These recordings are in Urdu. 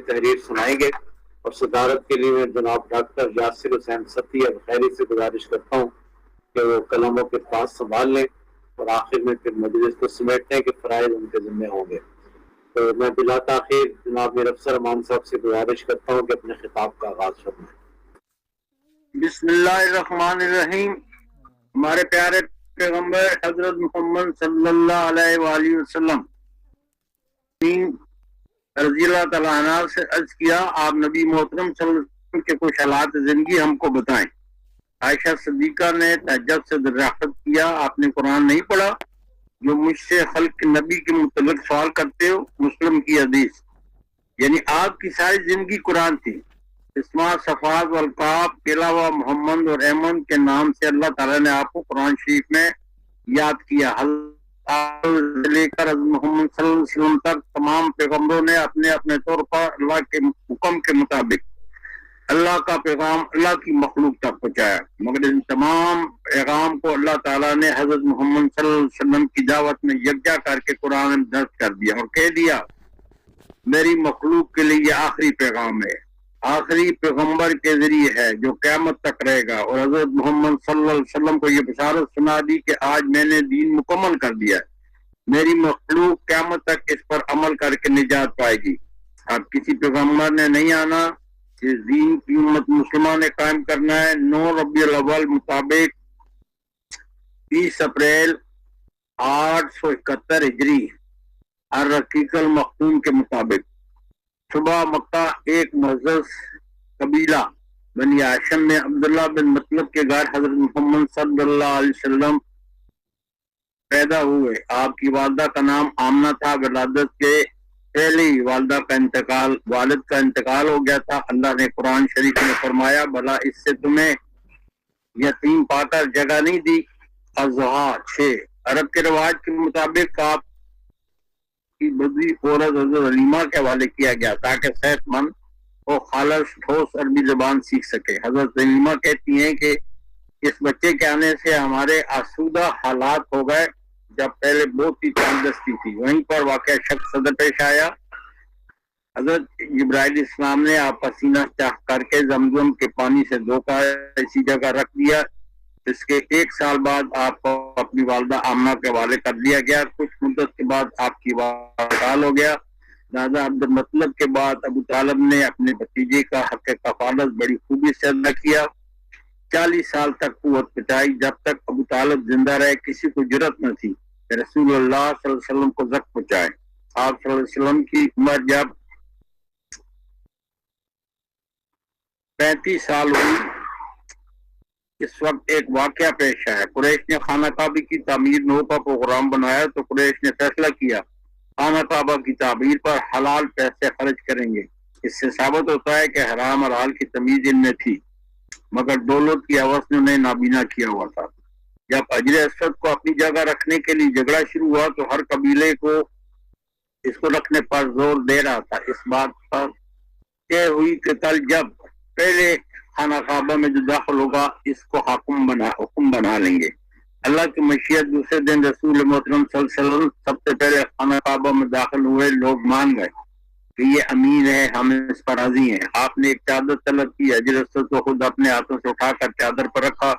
تحریر سنائیں گے، اور صدارت کے لیے میں جناب ڈاکٹر یاسر حسین ستی اور خیری سے گزارش کرتا ہوں کہ وہ قلموں کے پاس سنبھال لیں اور آخر میں پھر مجلس کو سمیٹنے کے فرائض ان کے ذمہ ہوں گے۔ تو میں بلا تاخیر جناب میر افسر امان صاحب سے گزارش کرتا ہوں کہ اپنے خطاب کا آغاز فرمائیں۔ بسم اللہ الرحمن الرحیم۔ ہمارے پیارے پیغمبر حضرت محمد صلی اللہ علیہ وآلہ وسلم رضی اللہ تعالیٰ عنہ سے عرض کیا، آپ نبی محترم صلی اللہ علیہ وسلم کے کچھ حالات زندگی ہم کو بتائیں۔ عائشہ صدیقہ نے تعجب سے دریافت کیا، آپ نے قرآن نہیں پڑھا جو مجھ سے خلق نبی کے متعلق سوال کرتے ہو؟ مسلم کی حدیث۔ یعنی آپ کی ساری زندگی قرآن تھی۔ اسماء، صفات والقاب کے علاوہ محمد اور احمد کے نام سے اللہ تعالیٰ نے آپ کو قرآن شریف میں یاد کیا۔ لے کر محمد صلی اللہ علیہ وسلم تک تمام پیغمبروں نے اپنے اپنے طور پر اللہ کے حکم کے مطابق اللہ کا پیغام اللہ کی مخلوق تک پہنچایا، مگر ان تمام پیغام کو اللہ تعالیٰ نے حضرت محمد صلی اللہ علیہ وسلم کی دعوت میں یکجا کر کے قرآن میں درج کر دیا اور کہہ دیا میری مخلوق کے لیے یہ آخری پیغام ہے، آخری پیغمبر کے ذریعے ہے جو قیامت تک رہے گا۔ اور حضرت محمد صلی اللہ علیہ وسلم کو یہ بشارت سنا دی کہ آج میں نے دین مکمل کر دیا ہے، میری مخلوق قیامت تک اس پر عمل کر کے نجات پائے گی۔ اب کسی پیغمبر نے نہیں آنا، اس دین کی امت مسلمہ نے قائم کرنا ہے۔ 9 ربیع الاول مطابق 30 اپریل 871 ہجری الرقیق المختوم کے مطابق صبح مکہ ایک معزز قبیلہ بنی ہاشم میں عبداللہ بن مطلب کے گھر حضرت محمد صلی اللہ علیہ وسلم پیدا ہوئے۔ آپ کی والدہ کا نام آمنہ تھا۔ ولادت کے پہلے ہی والد کا انتقال ہو گیا تھا۔ اللہ نے قرآن شریف میں فرمایا بھلا اس سے تمہیں یتیم پا کر جگہ نہیں دی۔ الزہار 6۔ عرب کے رواج کے مطابق آپ کی بدی عورت حضرت حلیمہ کے حوالے کیا گیا تاکہ صحت مند اور خالص ٹھوس عربی زبان سیکھ سکے۔ حضرت حلیمہ کہتی ہیں کہ اس بچے کے آنے سے ہمارے آسودہ حالات ہو گئے، جب پہلے بہت ہی تنگدستی تھی۔ وہیں پر واقعہ شخص صدر پیش آیا۔ حضرت جبرائیل اسلام نے آپ کا سینہ چاک کر کے زمزم کے پانی سے دھوکا ایسی جگہ رکھ دیا۔ اس کے 1 سال بعد آپ کو اپنی والدہ آمنہ کے حوالے کر دیا گیا۔ کچھ مدت کے بعد آپ کی والدہ انتقال ہو گیا۔ دادا عبد المطلب کے بعد ابو طالب نے اپنے بھتیجے کا حق کفالت بڑی خوبی سے ادا کیا۔ 40 سال تک قوت بچائی۔ جب تک ابو طالب زندہ رہے کسی کو جرأت نہ تھی کہ رسول اللہ صلی اللہ علیہ وسلم کو زخم پہنچائے۔ آپ صلی اللہ علیہ وسلم کی عمر جب 35 سال ہوئی، اس وقت ایک واقعہ پیش آیا۔ قریش نے خانہ کعبہ کی تعمیر 9 کا پروگرام بنایا تو قریش نے فیصلہ کیا خانہ کعبہ کی تعمیر پر حلال پیسے خرچ کریں گے۔ اس سے ثابت ہوتا ہے کہ حرام اور حلال کی تمیز ان میں تھی، مگر دولت کی حوث نے انہیں نابینا کیا ہوا تھا۔ جب حجر اسود کو اپنی جگہ رکھنے کے لیے جھگڑا شروع ہوا تو ہر قبیلے کو اس کو رکھنے پر زور دے رہا تھا۔ اس بات پر طے ہوئی کہ کل جب پہلے خانہ کعبہ میں جو داخل ہوگا اس کو حکم بنا لیں گے۔ اللہ کی مشیت دوسرے دن رسول محترم صلی اللہ علیہ وسلم سب سے پہلے خانہ کعبہ میں داخل ہوئے۔ لوگ مان گئے کہ یہ امین ہے، ہم اس پر راضی ہیں۔ آپ نے ایک چادر طلب کی، حجر اسود کو خود اپنے ہاتھوں سے اٹھا کر چادر پر رکھا۔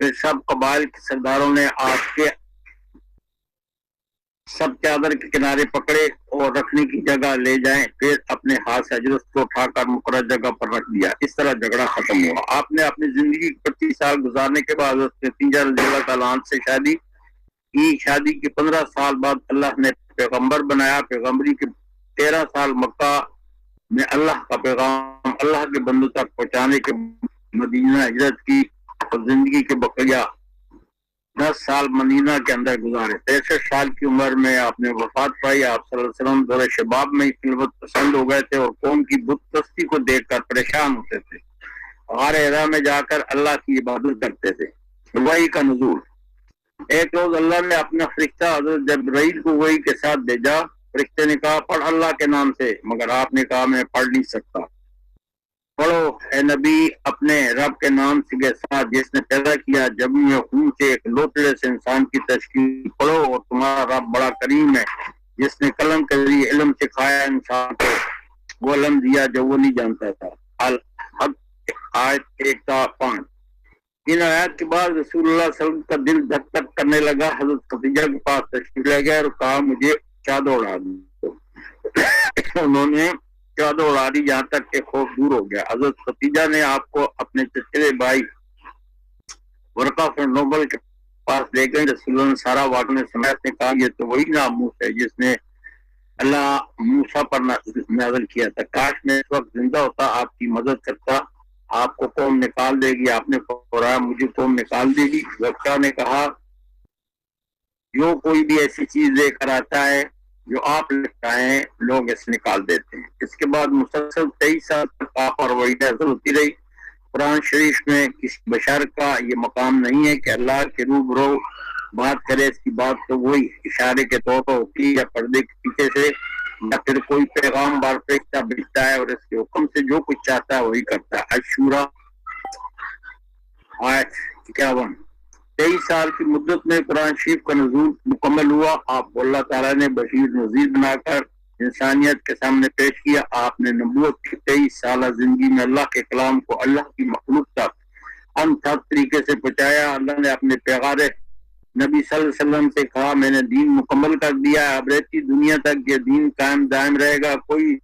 پھر سب قبائل کے سرداروں نے آپ کے سب چادر کے کنارے پکڑے اور رکھنے کی جگہ لے جائیں، پھر اپنے ہاتھ سے حجر اسود کو اٹھا کر مقررہ جگہ پر رکھ دیا۔ اس طرح جھگڑا ختم ہوا۔ آپ نے اپنی زندگی 25 سال گزارنے کے بعد حضرت ختیجہ رضی اللہ تعالیٰ عنہ سے شادی کی۔ شادی کے 15 سال بعد اللہ نے پیغمبر بنایا۔ پیغمبری کے 13 سال مکہ میں اللہ کا پیغام اللہ کے بندوں تک پہنچانے کے مدینہ ہجرت کی اور زندگی کے بقیہ 10 سال مدینہ کے اندر گزارے۔ 63 سال کی عمر میں آپ نے وفات پائی۔ آپ صلی اللہ علیہ وسلم دور شباب میں خلوت پسند ہو گئے تھے اور قوم کی بت پرستی کو دیکھ کر پریشان ہوتے تھے۔ غار حرا میں جا کر اللہ کی عبادت کرتے تھے۔ وحی کا نزول۔ ایک روز اللہ نے اپنا فرشتہ حضرت جبرائیل کو وحی کے ساتھ بھیجا۔ فرشتے نے کہا پڑھ اللہ کے نام سے، مگر آپ نے کہا میں پڑھ نہیں سکتا۔ پڑھو اے نبی اپنے رب کے نام کے ساتھ جس نے پیدا کیا جب میں خون سے ایک لوتڑے سے انسان کی تشکیل۔ پڑھو اور تمہارا رب بڑا کریم ہے جس نے قلم کے ذریعے علم سکھایا انسان کو۔ وہ علم دیا جو وہ نہیں جانتا تھا۔ الحق آیت 1-5۔ ان آیات کے بعد رسول اللہ صلی اللہ علیہ وسلم کا دل دھک دھک کرنے لگا۔ حضرت خدیجہ کے پاس تشریف لے گئے اور کہا مجھے چادر اڑا دو۔ انہوں نے چادر اڑا دی جہاں تک کہ خوف دور ہو گیا۔ حضرت خدیجہ نے آپ کو اپنے چچیرے بھائی ورقہ بن نوفل کے پاس لے گئے۔ رسول اللہ نے سارا واقعہ سمیت نے کہا یہ تو وہی ناموس ہے جس نے اللہ موسیٰ پر نازل کیا تھا۔ کاش میں اس وقت زندہ ہوتا، آپ کی مدد کرتا، آپ کو قوم نکال دے گی۔ آپ نے فرمایا مجھے قوم نکال دے گی؟ ورقہ نے کہا جو کوئی بھی ایسی چیز لے کر آتا ہے جو آپ لگتا ہے لوگ اس نکال دیتے ہیں۔ اس کے بعد مسلسل 23 سال تک آپ اور وہی نازل ہوتی رہی۔ قرآن شریف میں کسی بشر کا یہ مقام نہیں ہے کہ اللہ کے روبرو بات کرے۔ اس کی بات تو وہی اشارے کے طور پر ہوتی ہے یا پردے کے پیچھے سے، یا پھر کوئی پیغام بار فرشتہ بھیجتا ہے اور اس کے حکم سے جو کچھ چاہتا ہے وہی کرتا ہے۔ الشورى آیت 51۔ 23 سال کی مدت میں قرآن شریف کا نزول مکمل ہوا۔ آپ کو اللہ تعالیٰ نے بشیر نذیر بنا کر انسانیت کے سامنے پیش کیا۔ آپ نے نبوت کی 23 سالہ زندگی میں اللہ کے کلام کو اللہ کی مخلوق تک انتھک طریقے سے پہنچایا۔ اللہ نے اپنے پیغام نبی صلی اللہ علیہ وسلم سے کہا میں نے دین مکمل کر دیا ہے، اب رہتی دنیا تک یہ دین قائم دائم رہے گا، کوئی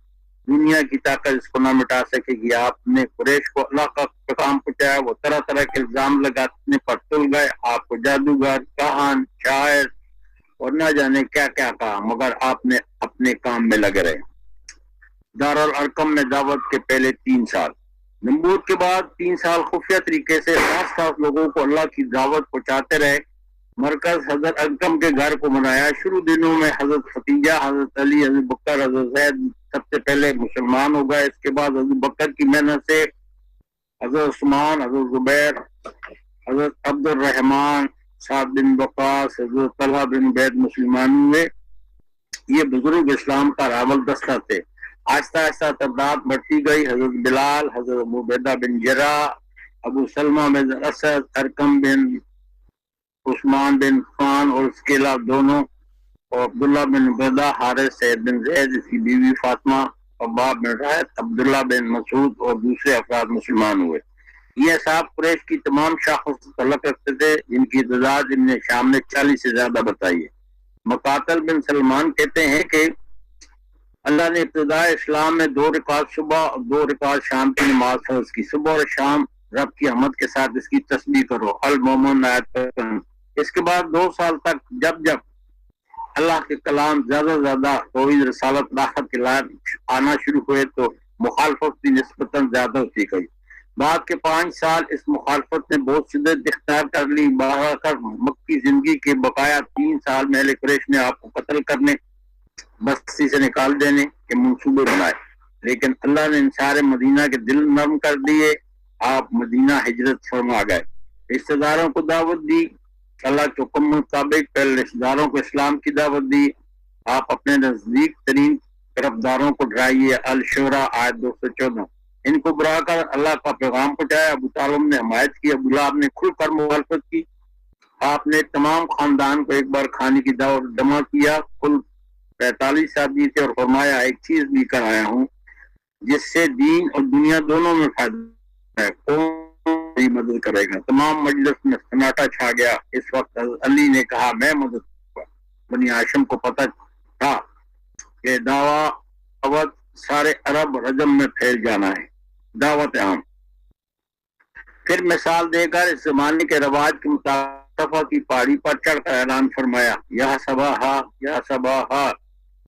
دنیا کی طاقت اس کو نہ مٹا سکے گی۔ آپ نے قریش کو اللہ کا پیغام پہنچایا، وہ طرح طرح کے الزام لگانے پر تل گئے، آپ کو جادوگر، کہان، شاعر اور نہ جانے کیا کیا کہا، مگر آپ نے اپنے کام میں لگے رہے۔ دارالارقم میں دعوت کے پہلے 3 سال۔ نبوت کے بعد 3 سال خفیہ طریقے سے خاص لوگوں کو اللہ کی دعوت پہنچاتے رہے۔ مرکز حضرت ارقم کے گھر کو بنایا۔ شروع دنوں میں حضرت خدیجہ، حضرت علی، حضرت بکر، حضرت زید سب سے پہلے مسلمان ہو گئے۔ اس کے بعد حضرت بکر کی محنت سے حضرت عثمان، حضرت زبیر، حضرت عبد الرحمن، سعد بن وقاص، حضرت طلحہ بن عبید مسلمان ہوئے۔ یہ بزرگ اسلام کا راول دستہ تھے۔ آہستہ آہستہ تعداد بڑھتی گئی۔ حضرت بلال، حضرت ابو عبیدہ بن جراح، ابو سلمہ بن اسد، ارقم بن عثمان بن عفان اور اس کے علاوہ دونوں، اور عبداللہ بن عبیدہ، حارث، سعید بن زید، اس کی بیوی فاطمہ، عباد بن رائد، عبداللہ بن مسعود اور دوسرے افراد مسلمان ہوئے۔ یہ اصحاب قریش کی تمام شاخوں سے تعلق رکھتے تھے جن کی تعداد ابن شام نے 40 سے زیادہ بتائی ہے۔ مقاتل بن سلمان کہتے ہیں کہ اللہ نے ابتداء اسلام میں 2 رکعت صبح اور 2 رکعت شام کی نماز فرض کی۔ صبح اور شام رب کی حمد کے ساتھ اس کی تسبیح کرو، المومن آیت پر۔ اس کے بعد 2 سال تک جب اللہ کے کلام زیادہ سے زیادہ توحید، رسالت، راحت کے لائق آنا شروع ہوئے تو مخالفت بھی نسبتاً زیادہ ہوتی گئی۔ بعد کے 5 سال اس مخالفت نے بہت شدت اختیار کر لی۔ بہر مکی زندگی کے بقایا 3 سال میں اہل قریش نے آپ کو قتل کرنے، بستی سے نکال دینے کے منصوبے بنائے، لیکن اللہ نے انصار مدینہ کے دل نرم کر دیے۔ آپ مدینہ ہجرت فرما گئے، رشتہ داروں کو دعوت دی، اللہ کے حکم مطابق پہلے رشتہ داروں کو اسلام کی دعوت دی۔ آپ اپنے نزدیک ترین طرفداروں کو ڈرائیے، الشورى آیت 214۔ ان کو برا کر اللہ کا پیغام پہنچایا۔ ابو طالب نے حمایت کی، ابو لہب نے کھل کر مخالفت کی۔ آپ نے تمام خاندان کو ایک بار کھانے کی دعوت جمع کیا، کل 45 آدمی تھے، اور فرمایا ایک چیز بھی کر آیا ہوں جس سے دین اور دنیا دونوں میں فائدہ ہے، کون میری مدد کرے گا؟ تمام مجلس میں سناٹا چھا گیا۔ اس وقت علی نے کہا میں مدد کروں گا۔ بنی ہاشم کو پتہ تھا کہ دعوت سارے عرب رجم میں پھیل جانا ہے، دعوت عام۔ پھر مثال دے کر اس زمانے کے رواج کے مطابق کی پہاڑی پر چڑھ کر اعلان فرمایا، یا صباحا یا صباحا،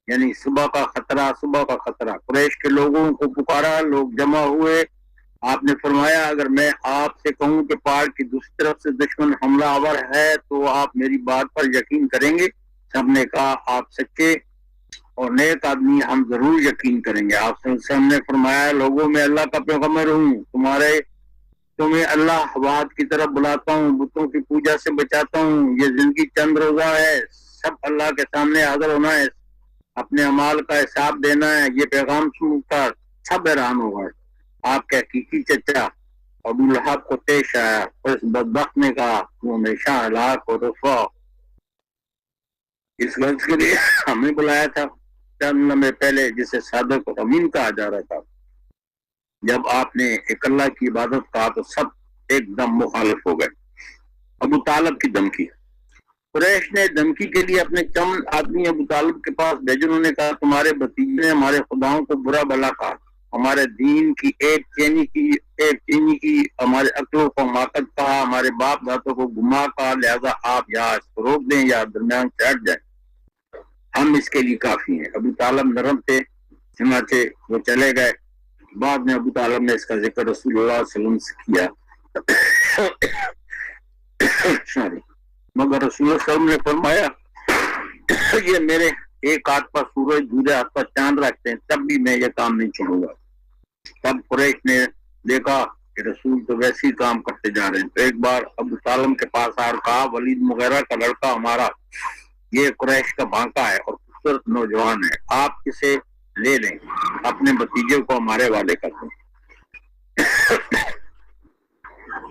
یعنی صبح کا خطرہ، صبح کا خطرہ۔ قریش کے لوگوں کو پکارا، لوگ جمع ہوئے۔ آپ نے فرمایا اگر میں آپ سے کہوں کہ پہاڑ کی دوسری طرف سے دشمن حملہ آور ہے تو آپ میری بات پر یقین کریں گے؟ سب نے کہا آپ سچے اور نیک آدمی، ہم ضرور یقین کریں گے۔ آپ صلی اللہ علیہ وسلم نے فرمایا لوگوں میں اللہ کا پیغمبر ہوں، تمہیں اللہ وعد کی طرف بلاتا ہوں، بتوں کی پوجا سے بچاتا ہوں۔ یہ زندگی چند روزہ ہے، سب اللہ کے سامنے حاضر ہونا ہے، اپنے اعمال کا حساب دینا ہے۔ یہ پیغام سن کر سب حیران ہو گئے۔ آپ کے حقیقی چچا ابو لہب کو پیش آیا اور اس بدبخت نے کہا تو ہمیشہ ہلاک اور رسوا، اس غرض کے لیے ہمیں بلایا تھا چند لمحے پہلے جسے صادق اور امین کہا جا رہا تھا، جب آپ نے ایک اللہ کی عبادت کہا تو سب ایک دم مخالف ہو گئے۔ ابو طالب کی دھمکی۔ قریش نے دھمکی کے لیے اپنے چند آدمی ابو طالب کے پاس بھیجے۔ انہوں نے کہا تمہارے بھتیجے نے ہمارے خداؤں کو برا بھلا کہا، ہمارے دین کی ایک چینی کی ہمارے عقلوں کو حماقت کہا، ہمارے باپ دادوں کو گمراہ کہا، لہذا آپ یا اس کو روک دیں یا درمیان سے ہٹ جائیں، ہم اس کے لیے کافی ہیں۔ ابو طالب نرم تھے، چنانچہ وہ چلے گئے۔ بعد میں ابو طالب نے اس کا ذکر رسول اللہ صلی اللہ علیہ وسلم سے کیا مگر رسول اللہ صلی اللہ علیہ وسلم نے فرمایا یہ میرے ایک ہاتھ پر سورج دوسرے ہاتھ پر چاند رکھتے ہیں تب بھی میں یہ کام نہیں چھوڑوں گا۔ تب قریش نے دیکھا کہ رسول تو ویسے ہی کام کرتے جا رہے ہیں، تو ایک بار ابو طالب کے پاس آ کہا ولید مغیرہ کا لڑکا ہمارا، یہ قریش کا بھانکا ہے اور خوبصورت نوجوان ہے، آپ اسے لے لیں، اپنے بھتیجے کو ہمارے حوالے کر دیں،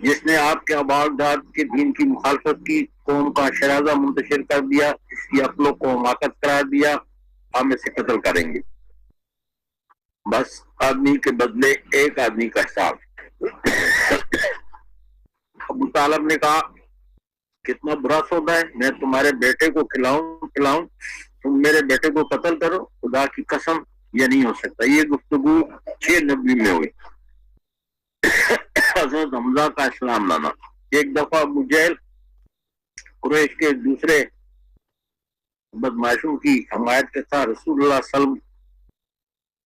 جس نے آپ کے آباد کے دین کی مخالفت کی، قوم کا شرازہ منتشر کر دیا، اس کی عقلوں کو حماقت قرار دیا، ہم اسے قتل کریں گے، بس آدمی کے بدلے ایک آدمی کا حساب۔ ابو طالب نے کہا کتنا برا سودا ہے، میں تمہارے بیٹے کو کھلاؤں تم میرے بیٹے کو قتل کرو، خدا کی قسم یہ نہیں ہو سکتا۔ یہ گفتگو 6 نبی میں ہوئی۔ حضرت حمزہ کا اسلام لانا۔ ایک دفعہ ابو جہل قریش کے دوسرے بدماشوں کی حمایت کے ساتھ رسول اللہ صلی اللہ علیہ وسلم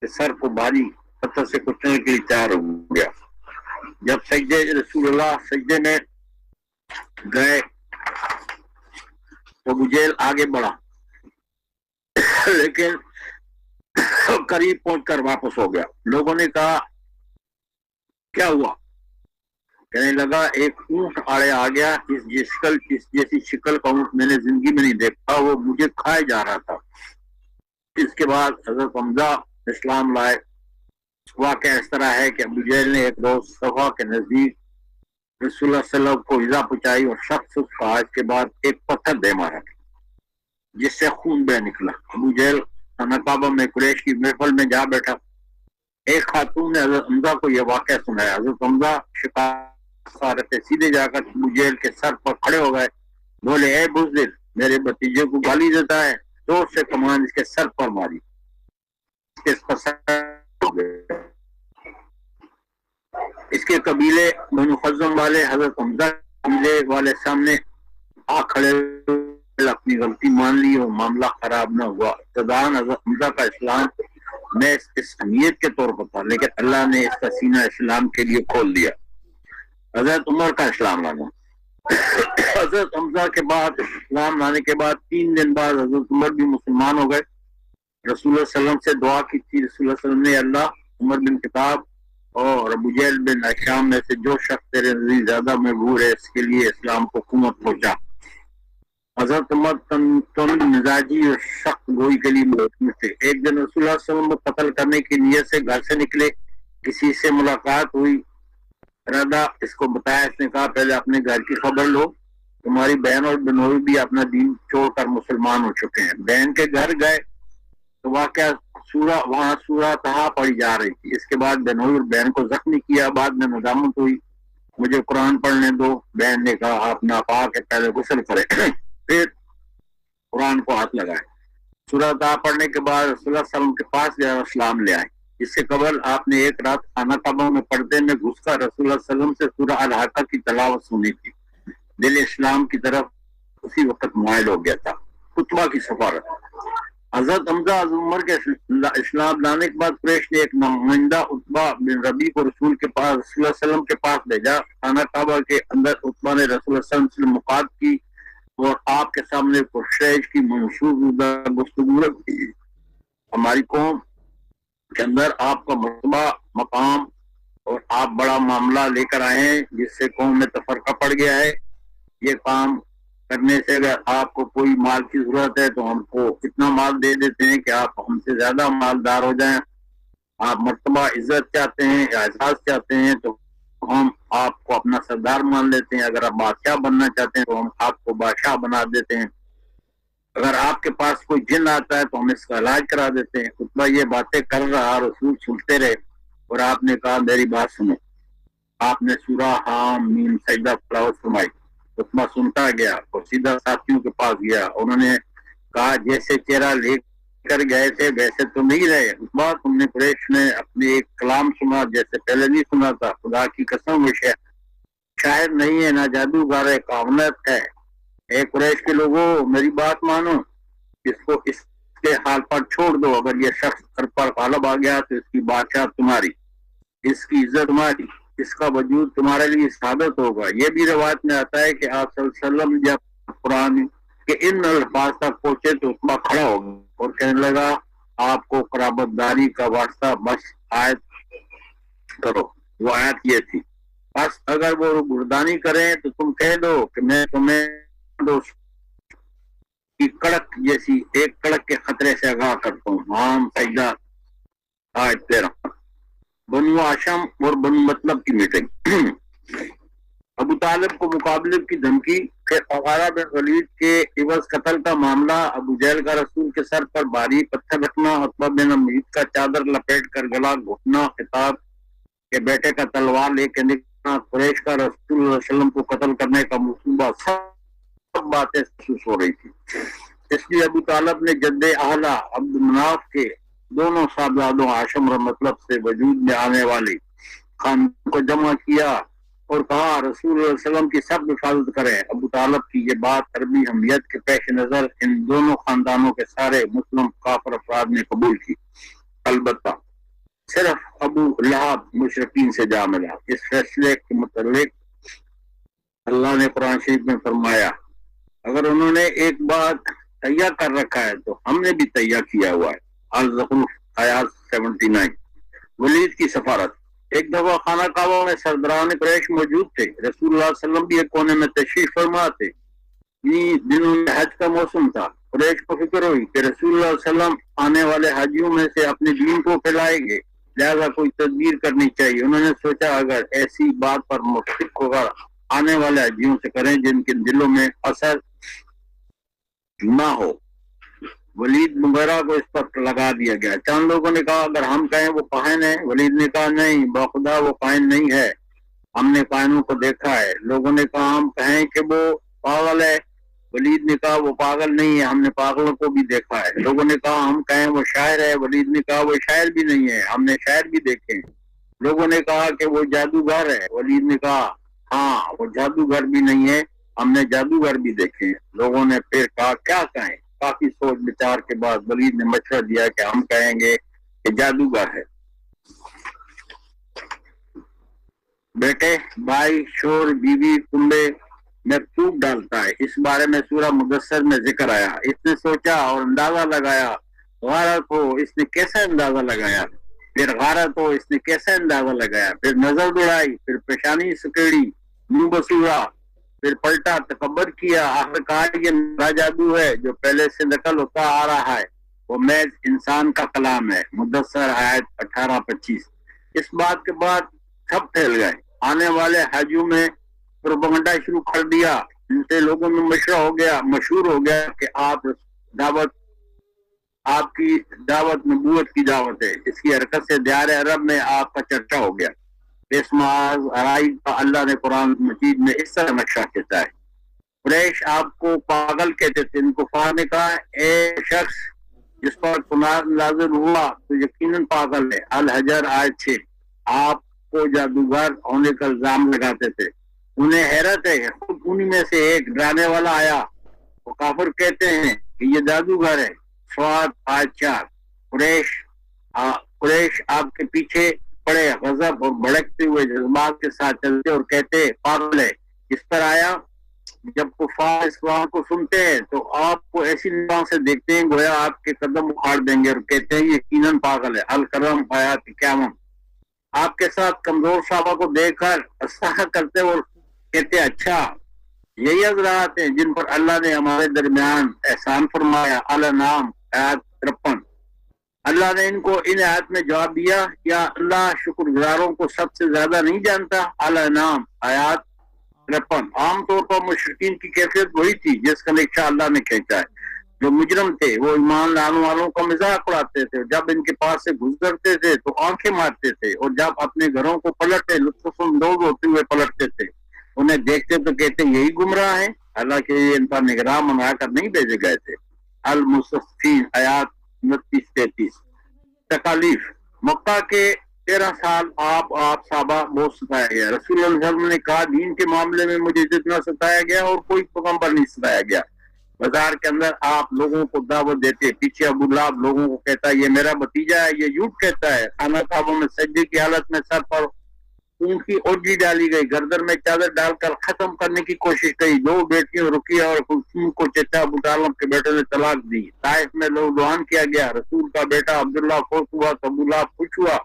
کے سر کو بھاری پتھر سے کچلنے کے لیے تیار ہو گیا۔ جب رسول اللہ سجدے میں گئے تو ابو جہل آگے بڑھا لیکن قریب پہنچ کر واپس ہو گیا۔ لوگوں نے کہا کیا ہوا؟ کہنے لگا ایک اونٹ آڑے آ گیا، اس جیسی شکل کا اونٹ میں نے زندگی میں نہیں دیکھا، وہ مجھے کھائے جا رہا تھا۔ اس کے بعد حضرت حمزہ اسلام لائے۔ واقعہ اس طرح ہے کہ ابو جہل نے ایک روز صفا کے نزدیک رسول اللہ صلی اللہ علیہ وسلم کو ایذا پہنچائی اور شخص اس کا اس کے بعد ایک پتھر دے مارا جس سے خون بہ نکلا۔ ابو جہل خانہ کعبہ میں قریش کی محفل میں جا بیٹھا۔ ایک خاتون نے حضرت حمزہ کو یہ واقعہ سنایا۔ حضرت حمزہ شکار سیدھے جا کر ابو جہل کے سر پر کھڑے ہو گئے، بولے اے بزدل، میرے بھتیجے کو گالی دیتا ہے، زور سے کمان اس کے سر پر ماری، اس کے قبیلے بنو خزرج والے حضرت حمزہ قبیلے والے سامنے آ کھڑے، اپنی غلطی مان لی اور معاملہ خراب نہ ہوا۔ ابتداً حضرت حمزہ کا اسلام میں اس اہمیت کے طور پر تھا، لیکن اللہ نے اس کا سینہ اسلام کے لیے کھول دیا۔ حضرت عمر کا اسلام لانا۔ حضرت حمزہ کے بعد اسلام لانے کے بعد 3 دن بعد حضرت عمر بھی مسلمان ہو گئے۔ رسول اللہ صلی اللہ علیہ وسلم سے دعا کی تھی۔ رسول اللہ صلی اللہ علیہ وسلم نے اللہ عمر بن خطاب اور ابو جہل بن ہشام میں سے جو شخص تیرے نزدیک زیادہ مقبول ہے اس کے لیے اسلام کو حکومت پہنچا۔ حضرت عمر تند مزاجی اور سخت گوئی کے لیے محکوم تھے۔ ایک دن رسول اللہ صلی اللہ علیہ وسلم کو قتل کرنے کی نیت سے گھر سے نکلے، کسی سے ملاقات ہوئی، ارادہ اس کو بتایا، اس نے کہا پہلے اپنے گھر کی خبر لو، تمہاری بہن اور بنوئی بھی اپنا دین چھوڑ کر مسلمان ہو چکے ہیں۔ بہن کے گھر گئے تو واقعہ وہاں سورہ طٰہٰ پڑھی جا رہی تھی۔ اس کے بعد بنوئی اور بہن کو زخمی کیا، بعد میں ندامت ہوئی، مجھے قرآن پڑھنے دو۔ بہن نے کہا آپ ناپاک ہے، پہلے غسل کریں پھر قرآن کو ہاتھ لگائے۔ سورہ طٰہٰ پڑھنے کے بعد رسول اللہ صلی اللہ علیہ وسلم کے پاس گیا اور اسلام لے آئے۔ اس سے قبل آپ نے ایک رات خانہ کعبہ میں پردے میں گھس کر رسول اللہ صلی اللہ علیہ وسلم سے سورہ الحاقہ کی تلاوت سنی تھی۔ دل اسلام کی طرف اسی وقت مائل ہو گیا تھا۔ خطبہ کی سفارت۔ حضرت حمزہ حضرت عمر کے اسلام لانے کے بعد قریش نے ایک نمائندہ عتبہ بن ربیع کو رسول کے پاس رسول اللہ صلی اللہ علیہ وسلم کے پاس بھیجا۔ خانہ کعبہ کے اندر عتبہ نے رسول اللہ صلی اللہ علیہ وسلم سے ملاقات کی اور آپ کے سامنے قریش کی منسوخ گفتگو رکھی۔ ہماری قوم کے اندر آپ کا مرتبہ مقام اور آپ بڑا معاملہ لے کر آئے ہیں جس سے قوم میں تفرقہ پڑ گیا ہے۔ یہ کام کرنے سے اگر آپ کو کوئی مال کی ضرورت ہے تو ہم کو اتنا مال دے دیتے ہیں کہ آپ ہم سے زیادہ مالدار ہو جائیں۔ آپ مرتبہ عزت چاہتے ہیں یا اعزاز چاہتے ہیں تو ہم آپ کو اپنا سردار مان لیتے ہیں، اگر آپ بادشاہ بننا چاہتے ہیں تو ہم آپ کو بادشاہ بنا دیتے ہیں۔ اگر آپ کے پاس کوئی جن آتا ہے تو ہم اس کا علاج کرا دیتے ہیں. عتبہ یہ باتیں کر رہا، رسول سنتے رہے اور آپ نے کہا میری بات سنو. آپ نے سورہ حام میم سجدہ تلاوت فرمائی. عتبہ سنتا گیا اور سیدھا ساتھیوں کے پاس گیا. انہوں نے کہا جیسے چہرہ لے کر گئے تھے ویسے تو نہیں رہے. عتبہ تم نے قریش نے اپنے ایک کلام سنا جیسے پہلے نہیں سنا تھا. خدا کی قسم وہ شاعر نہیں ہے، نہ جادوگر ہے، کاہنت ہے. اے قریش کے لوگوں میری بات مانو، اس کو اس کے حال پر چھوڑ دو. اگر یہ شخص گھر پر غالب آ گیا تو اس کی بادشاہ تمہاری، اس کی عزت تمہاری، اس کا وجود تمہارے لیے ثابت ہوگا. یہ بھی روایت میں آتا ہے کہ آپ صلی اللہ علیہ وسلم جب قرآن کے ان الفاظ تک پہنچے تو عتبہ کھڑا ہو گیا اور کہنے لگا آپ کو قرابت داری کا واسطہ بس آیت کرو. وہ آیت یہ تھی، بس اگر وہ گردانی کریں تو تم کہہ دو کہ میں تمہیں کی کڑک جیسی ایک کڑک کے خطرے سے آگاہ کرتا ہوں. حام سجدہ آیت 13. بنو ہاشم اور بنو مطلب کی میٹنگ. ابو طالب کو مقابلے کی دھمکی. پھر عغارہ بن ولید کے عوض قتل کا معاملہ. ابو جہل کا رسول کے سر پر بھاری پتھر رکھنا. عتبہ بن امید کا چادر لپیٹ کر گلا گھٹنا. خطاب کے بیٹے کا تلوار لے کے نکلنا. قریش کا رسول اللہ علیہ وسلم کو قتل کرنے کا منصوبہ. سب باتیں محسوس ہو رہی تھی. اس لیے ابو طالب نے جد اعلیٰ عبد مناف کے دونوں صاحبزادوں ہاشم اور مطلب سے وجود میں آنے والے خاندان کو جمع کیا اور کہا رسول اللہ علیہ وسلم کی سب حفاظت کریں. ابو طالب کی یہ بات عربی حمیت کے پیش نظر ان دونوں خاندانوں کے سارے مسلم کافر افراد نے قبول کی. البتہ صرف ابو لہب مشرکین سے جا ملا. اس فیصلے کے متعلق اللہ نے قرآن شریف میں فرمایا اگر انہوں نے ایک بات تیار کر رکھا ہے تو ہم نے بھی تیار کیا ہوا ہے. الزخرف آیات 79. ولید کی سفارت. ایک دفعہ خانہ کعبہ میں سرداران قریش موجود تھے. رسول اللہ صلی اللہ علیہ وسلم بھی ایک کونے میں تشریف فرما تھے. انہی دنوں میں حج کا موسم تھا. قریش کو فکر ہوئی کہ رسول اللہ صلی اللہ علیہ وسلم آنے والے حاجیوں میں سے اپنے دین کو پھیلائیں گے، لہذا کوئی تدبیر کرنی چاہیے. انہوں نے سوچا اگر ایسی بات پر متفق ہوگا آنے والے حاجیوں سے کریں جن کے دلوں میں اثر نہ ہو. ولید مغیرہ کو اس پر لگا دیا گیا. چند لوگوں نے کہا اگر ہم کہیں وہ کاہن ہے. ولید نے کہا نہیں باخدا وہ کاہن نہیں ہے، ہم نے کاہنوں کو دیکھا ہے. لوگوں نے کہا ہم کہیں کہ وہ پاگل ہے. ولید نے کہا وہ پاگل نہیں ہے، ہم نے پاگلوں کو بھی دیکھا ہے. لوگوں نے کہا ہم کہیں وہ شاعر ہے. ولید نے کہا وہ شاعر بھی نہیں ہے، ہم نے شاعر بھی دیکھے. لوگوں نے کہا کہ وہ جادوگر ہے. ولید نے کہا ہاں وہ جادوگر بھی نہیں ہے، ہم نے جادوگر بھی دیکھے. لوگوں نے پھر کہا کیا کہیں. کافی سوچ بچار کے بعد ولید نے مشورہ دیا کہ ہم کہیں گے کہ جادوگر ہے. بیٹے، بھائی، شور، بیوی، کنبے میں پھوٹ ڈالتا ہے، اس بارے میں سورہ مدثر میں ذکر آیا. اس نے سوچا اور اندازہ لگایا. غارت ہو اس نے کیسا اندازہ لگایا، پھر غارت ہو اس نے کیسا اندازہ لگایا، پھر نظر دوڑائی، پھر پیشانی سکیڑی، منہ بسورا، پھر پلٹا، تکبر کیا. آخر کہا یہ میرا جادو ہے جو پہلے سے نقل ہوتا آ رہا ہے، وہ محض انسان کا کلام ہے. مدثر آیت 18-25. اس بات کے بعد سب پھیل گئے. آنے والے حاجیوں میں پروپیگنڈا شروع کر دیا. ان سے لوگوں میں مشہور ہو گیا کہ آپ کی دعوت نبوت کی دعوت ہے. اس کی حرکت سے دیار عرب میں آپ کا چرچا ہو گیا. اس معاذ ارائی کا اللہ نے قرآن مجید میں اس طرح نقشہ کہتا ہے. قریش آپ کو پاگل کہتے تھے. ان کفار نے کہا اے شخص جس پر قرآن نازل ہوا تو یقیناً پاگل ہے. الحجر آیت 6. آپ کو جادوگر ہونے کا الزام لگاتے تھے. انہیں حیرت ہے خود انہی میں سے ایک ڈرانے والا آیا. وہ کافر کہتے ہیں کہ یہ جادوگر ہے. سواد آیت 4. قریش آپ کے پیچھے پڑے غضب اور بھڑکتے ہوئے جذبات کے ساتھ چلتے اور کہتے پاگل ہے. اس پر آیا جب کفار اس قرآن کو سنتے ہیں تو آپ کو ایسی نگاہوں سے دیکھتے ہیں گویا آپ کے قدم اکھاڑ دیں گے اور کہتے ہیں یقیناً پاگل ہے. القلم آیات 51. آپ کے ساتھ کمزور صحابہ کو دیکھ کر استحا کرتے اور کہتے اچھا یہی حضرات ہیں جن پر اللہ نے ہمارے درمیان احسان فرمایا. الانعام آیات 53. اللہ نے ان کو ان آیات میں جواب دیا یا اللہ شکر گزاروں کو سب سے زیادہ نہیں جانتا. الانعام آیات 53. عام طور پر مشرکین کی کیفیت وہی تھی جس کا نقشہ اللہ نے کھینچا ہے. جو مجرم تھے وہ ایمان لانے والوں کا مذاق اڑاتے تھے، جب ان کے پاس سے گزرتے تھے تو آنکھیں مارتے تھے، اور جب اپنے گھروں کو پلٹتے لطف اندوز ہوتے ہوئے پلٹتے تھے، انہیں دیکھتے تو کہتے یہی گمراہ ہیں، حالانکہ یہ ان پر نگراں بنا کر نہیں بھیجے گئے تھے۔ المصفین آیات 29-33۔ تکالیف۔ مکہ کے 13 سال آپ صحابہ بہت ستایا گیا۔ رسول اللہ صلی اللہ علیہ وسلم نے کہا دین کے معاملے میں مجھے جتنا ستایا گیا اور کوئی پیغمبر نہیں ستایا گیا۔ بازار کے اندر آپ لوگوں کو دعوت دیتے، پیچھے ابو لہب لوگوں کو کہتا ہے یہ میرا بھتیجا ہے، یہ جھوٹ کہتا ہے۔ خانہ کعبہ میں سجدے کی حالت میں سر پر اونٹ کی اوجی ڈالی گئی، گردن میں چادر ڈال کر ختم کرنے کی کوشش کی۔ 2 بیٹیوں رقیہ اور کلثوم کو چچا ابو طالب کے بیٹے نے طلاق دی۔ طائف میں لوگ لوہان کیا گیا۔ رسول کا بیٹا عبداللہ فوت ہوا تو ابو لہب خوش ہوا،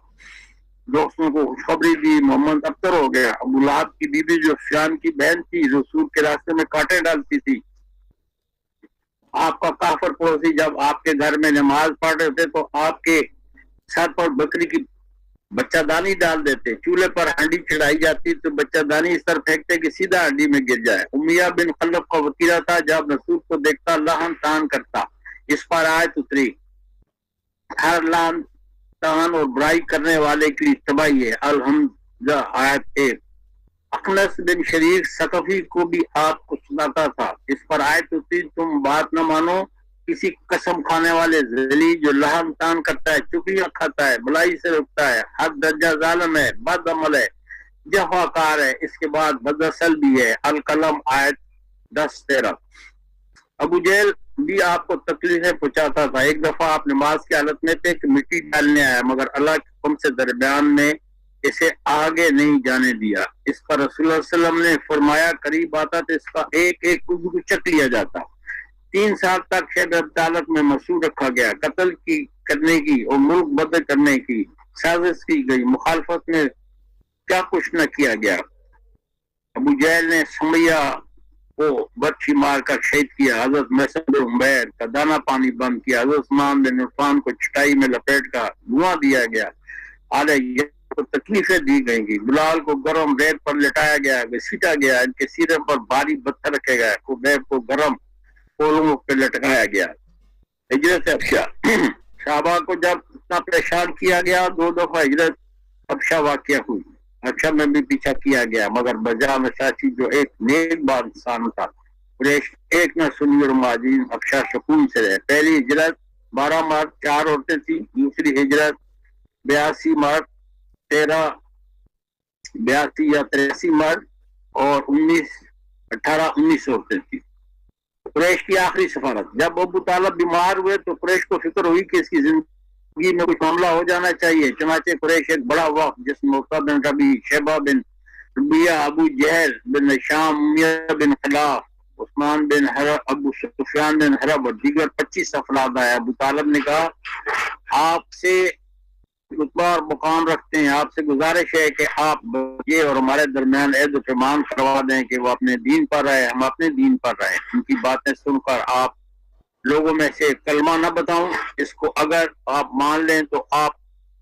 دوستوں کو خوشخبری دی محمد ابتر ہو گیا۔ ابو لہب کی بیوی جو سفیان کی بہن تھی، رسول کے راستے میں کانٹے ڈالتی تھی۔ آپ کا کافر پڑوسی جب آپ کے گھر میں نماز پڑھ رہے تھے تو آپ کے سر پر بکری کی بچہ دانی ڈال دیتے، چولہے پر ہانڈی چڑھائی جاتی تو بچہ دانی اس طرح پھینکتے کہ سیدھا ہانڈی میں گر جائے۔ امیہ بن خلف کا وطیرہ تھا، جب رسول کو دیکھتا لہن تان کرتا۔ اس پر آیت اتری، ہر لہن تان اور برائی کرنے والے کی تباہی ہے۔ الحمزہ آیت 1۔ اخنس بن شریف ثقفی کو بھی آپ کو سناتا تھا۔ اس پر آیت اتری، تم بات نہ مانو کسی قسم کھانے والے ذلیل جو لہن تان کرتا ہے، چکلیاں کھاتا ہے، بلائی سے رکتا ہے، حد درجہ ظالم ہے، بد عمل ہے، جفا کار ہے، اس کے بعد بداصل بھی ہے۔ القلم آیت 10-13۔ ابو جہل بھی آپ کو تکلیفیں پہنچاتا تھا۔ ایک دفعہ آپ نماز کی حالت میں تھے کہ مٹی ڈالنے آیا، مگر اللہ کے حکم سے درمیان میں اسے آگے نہیں جانے دیا۔ اس پر رسول اللہ صلی اللہ علیہ وسلم نے فرمایا قریب آتا تو اس کا ایک ایک عضو کو چک لیا جاتا۔ 3 سال تک شیب عدالت میں مسئول رکھا گیا۔ قتل کرنے کی اور ملک بدر کرنے کی سازش کی گئی، مخالفت میں کیا کچھ نہ کیا گیا۔ ابو جہل نے سمیہ کو برچھی مار کر شہید کیا، حضرت مصعب بن عمیر کا دانا پانی بند کیا، حضرت عثمان بن عفان کو چٹائی میں لپیٹ کر دھواں دیا گیا، علیہ کو تکلیفیں دی گئیں گی، بلال کو گرم ریت پر لٹایا گیا، گھسیٹا گیا، ان کے سینے پر بھاری پتھر رکھے گئے، خبیب کو گرم کولوں پہ لٹکایا گیا۔ ہجرت ابشا، صحابہ کو جب اتنا پریشان کیا گیا 2 دفعہ ہجرت ابشا واقعہ ہوئی، ابشا میں بھی پیچھا کیا گیا، مگر بجا میں ساتھی جو ایک نیک بات انسان تھا، قریش ایک نہ سنی اور مہاجرین ابشا سکون سے رہے۔ پہلی ہجرت 12 مرد 4 عورتیں تھیں، دوسری ہجرت 82 مرد 82 یا 83 مرد اور 18-19 عورتیں تھیں۔ قریش کی آخری سفارت، جب ابو طالب بیمار ہوئے تو قریش کو فکر ہوئی کہ اس کی زندگی میں کچھ معاملہ ہو جانا چاہیے، چنانچہ قریش ایک بڑا وقت جس میں عتبہ بن ربیع، شیبہ بن ربیعہ، ابو جہل بن ہشام، امیہ بن خلاف، عثمان بن حرب، ابو سفیان بن حرب اور دیگر 25 افراد آئے۔ ابو طالب نے کہا آپ سے رتبہ اور مقام رکھتے ہیں، آپ سے گزارش ہے کہ آپ یہ اور ہمارے درمیان عہد و پیمان کروا دیں کہ وہ اپنے دین پر رہے، ہم اپنے دین پر رہے۔ ان کی باتیں سن کر آپ لوگوں میں سے کلمہ نہ بتاؤں، اس کو اگر آپ مان لیں تو آپ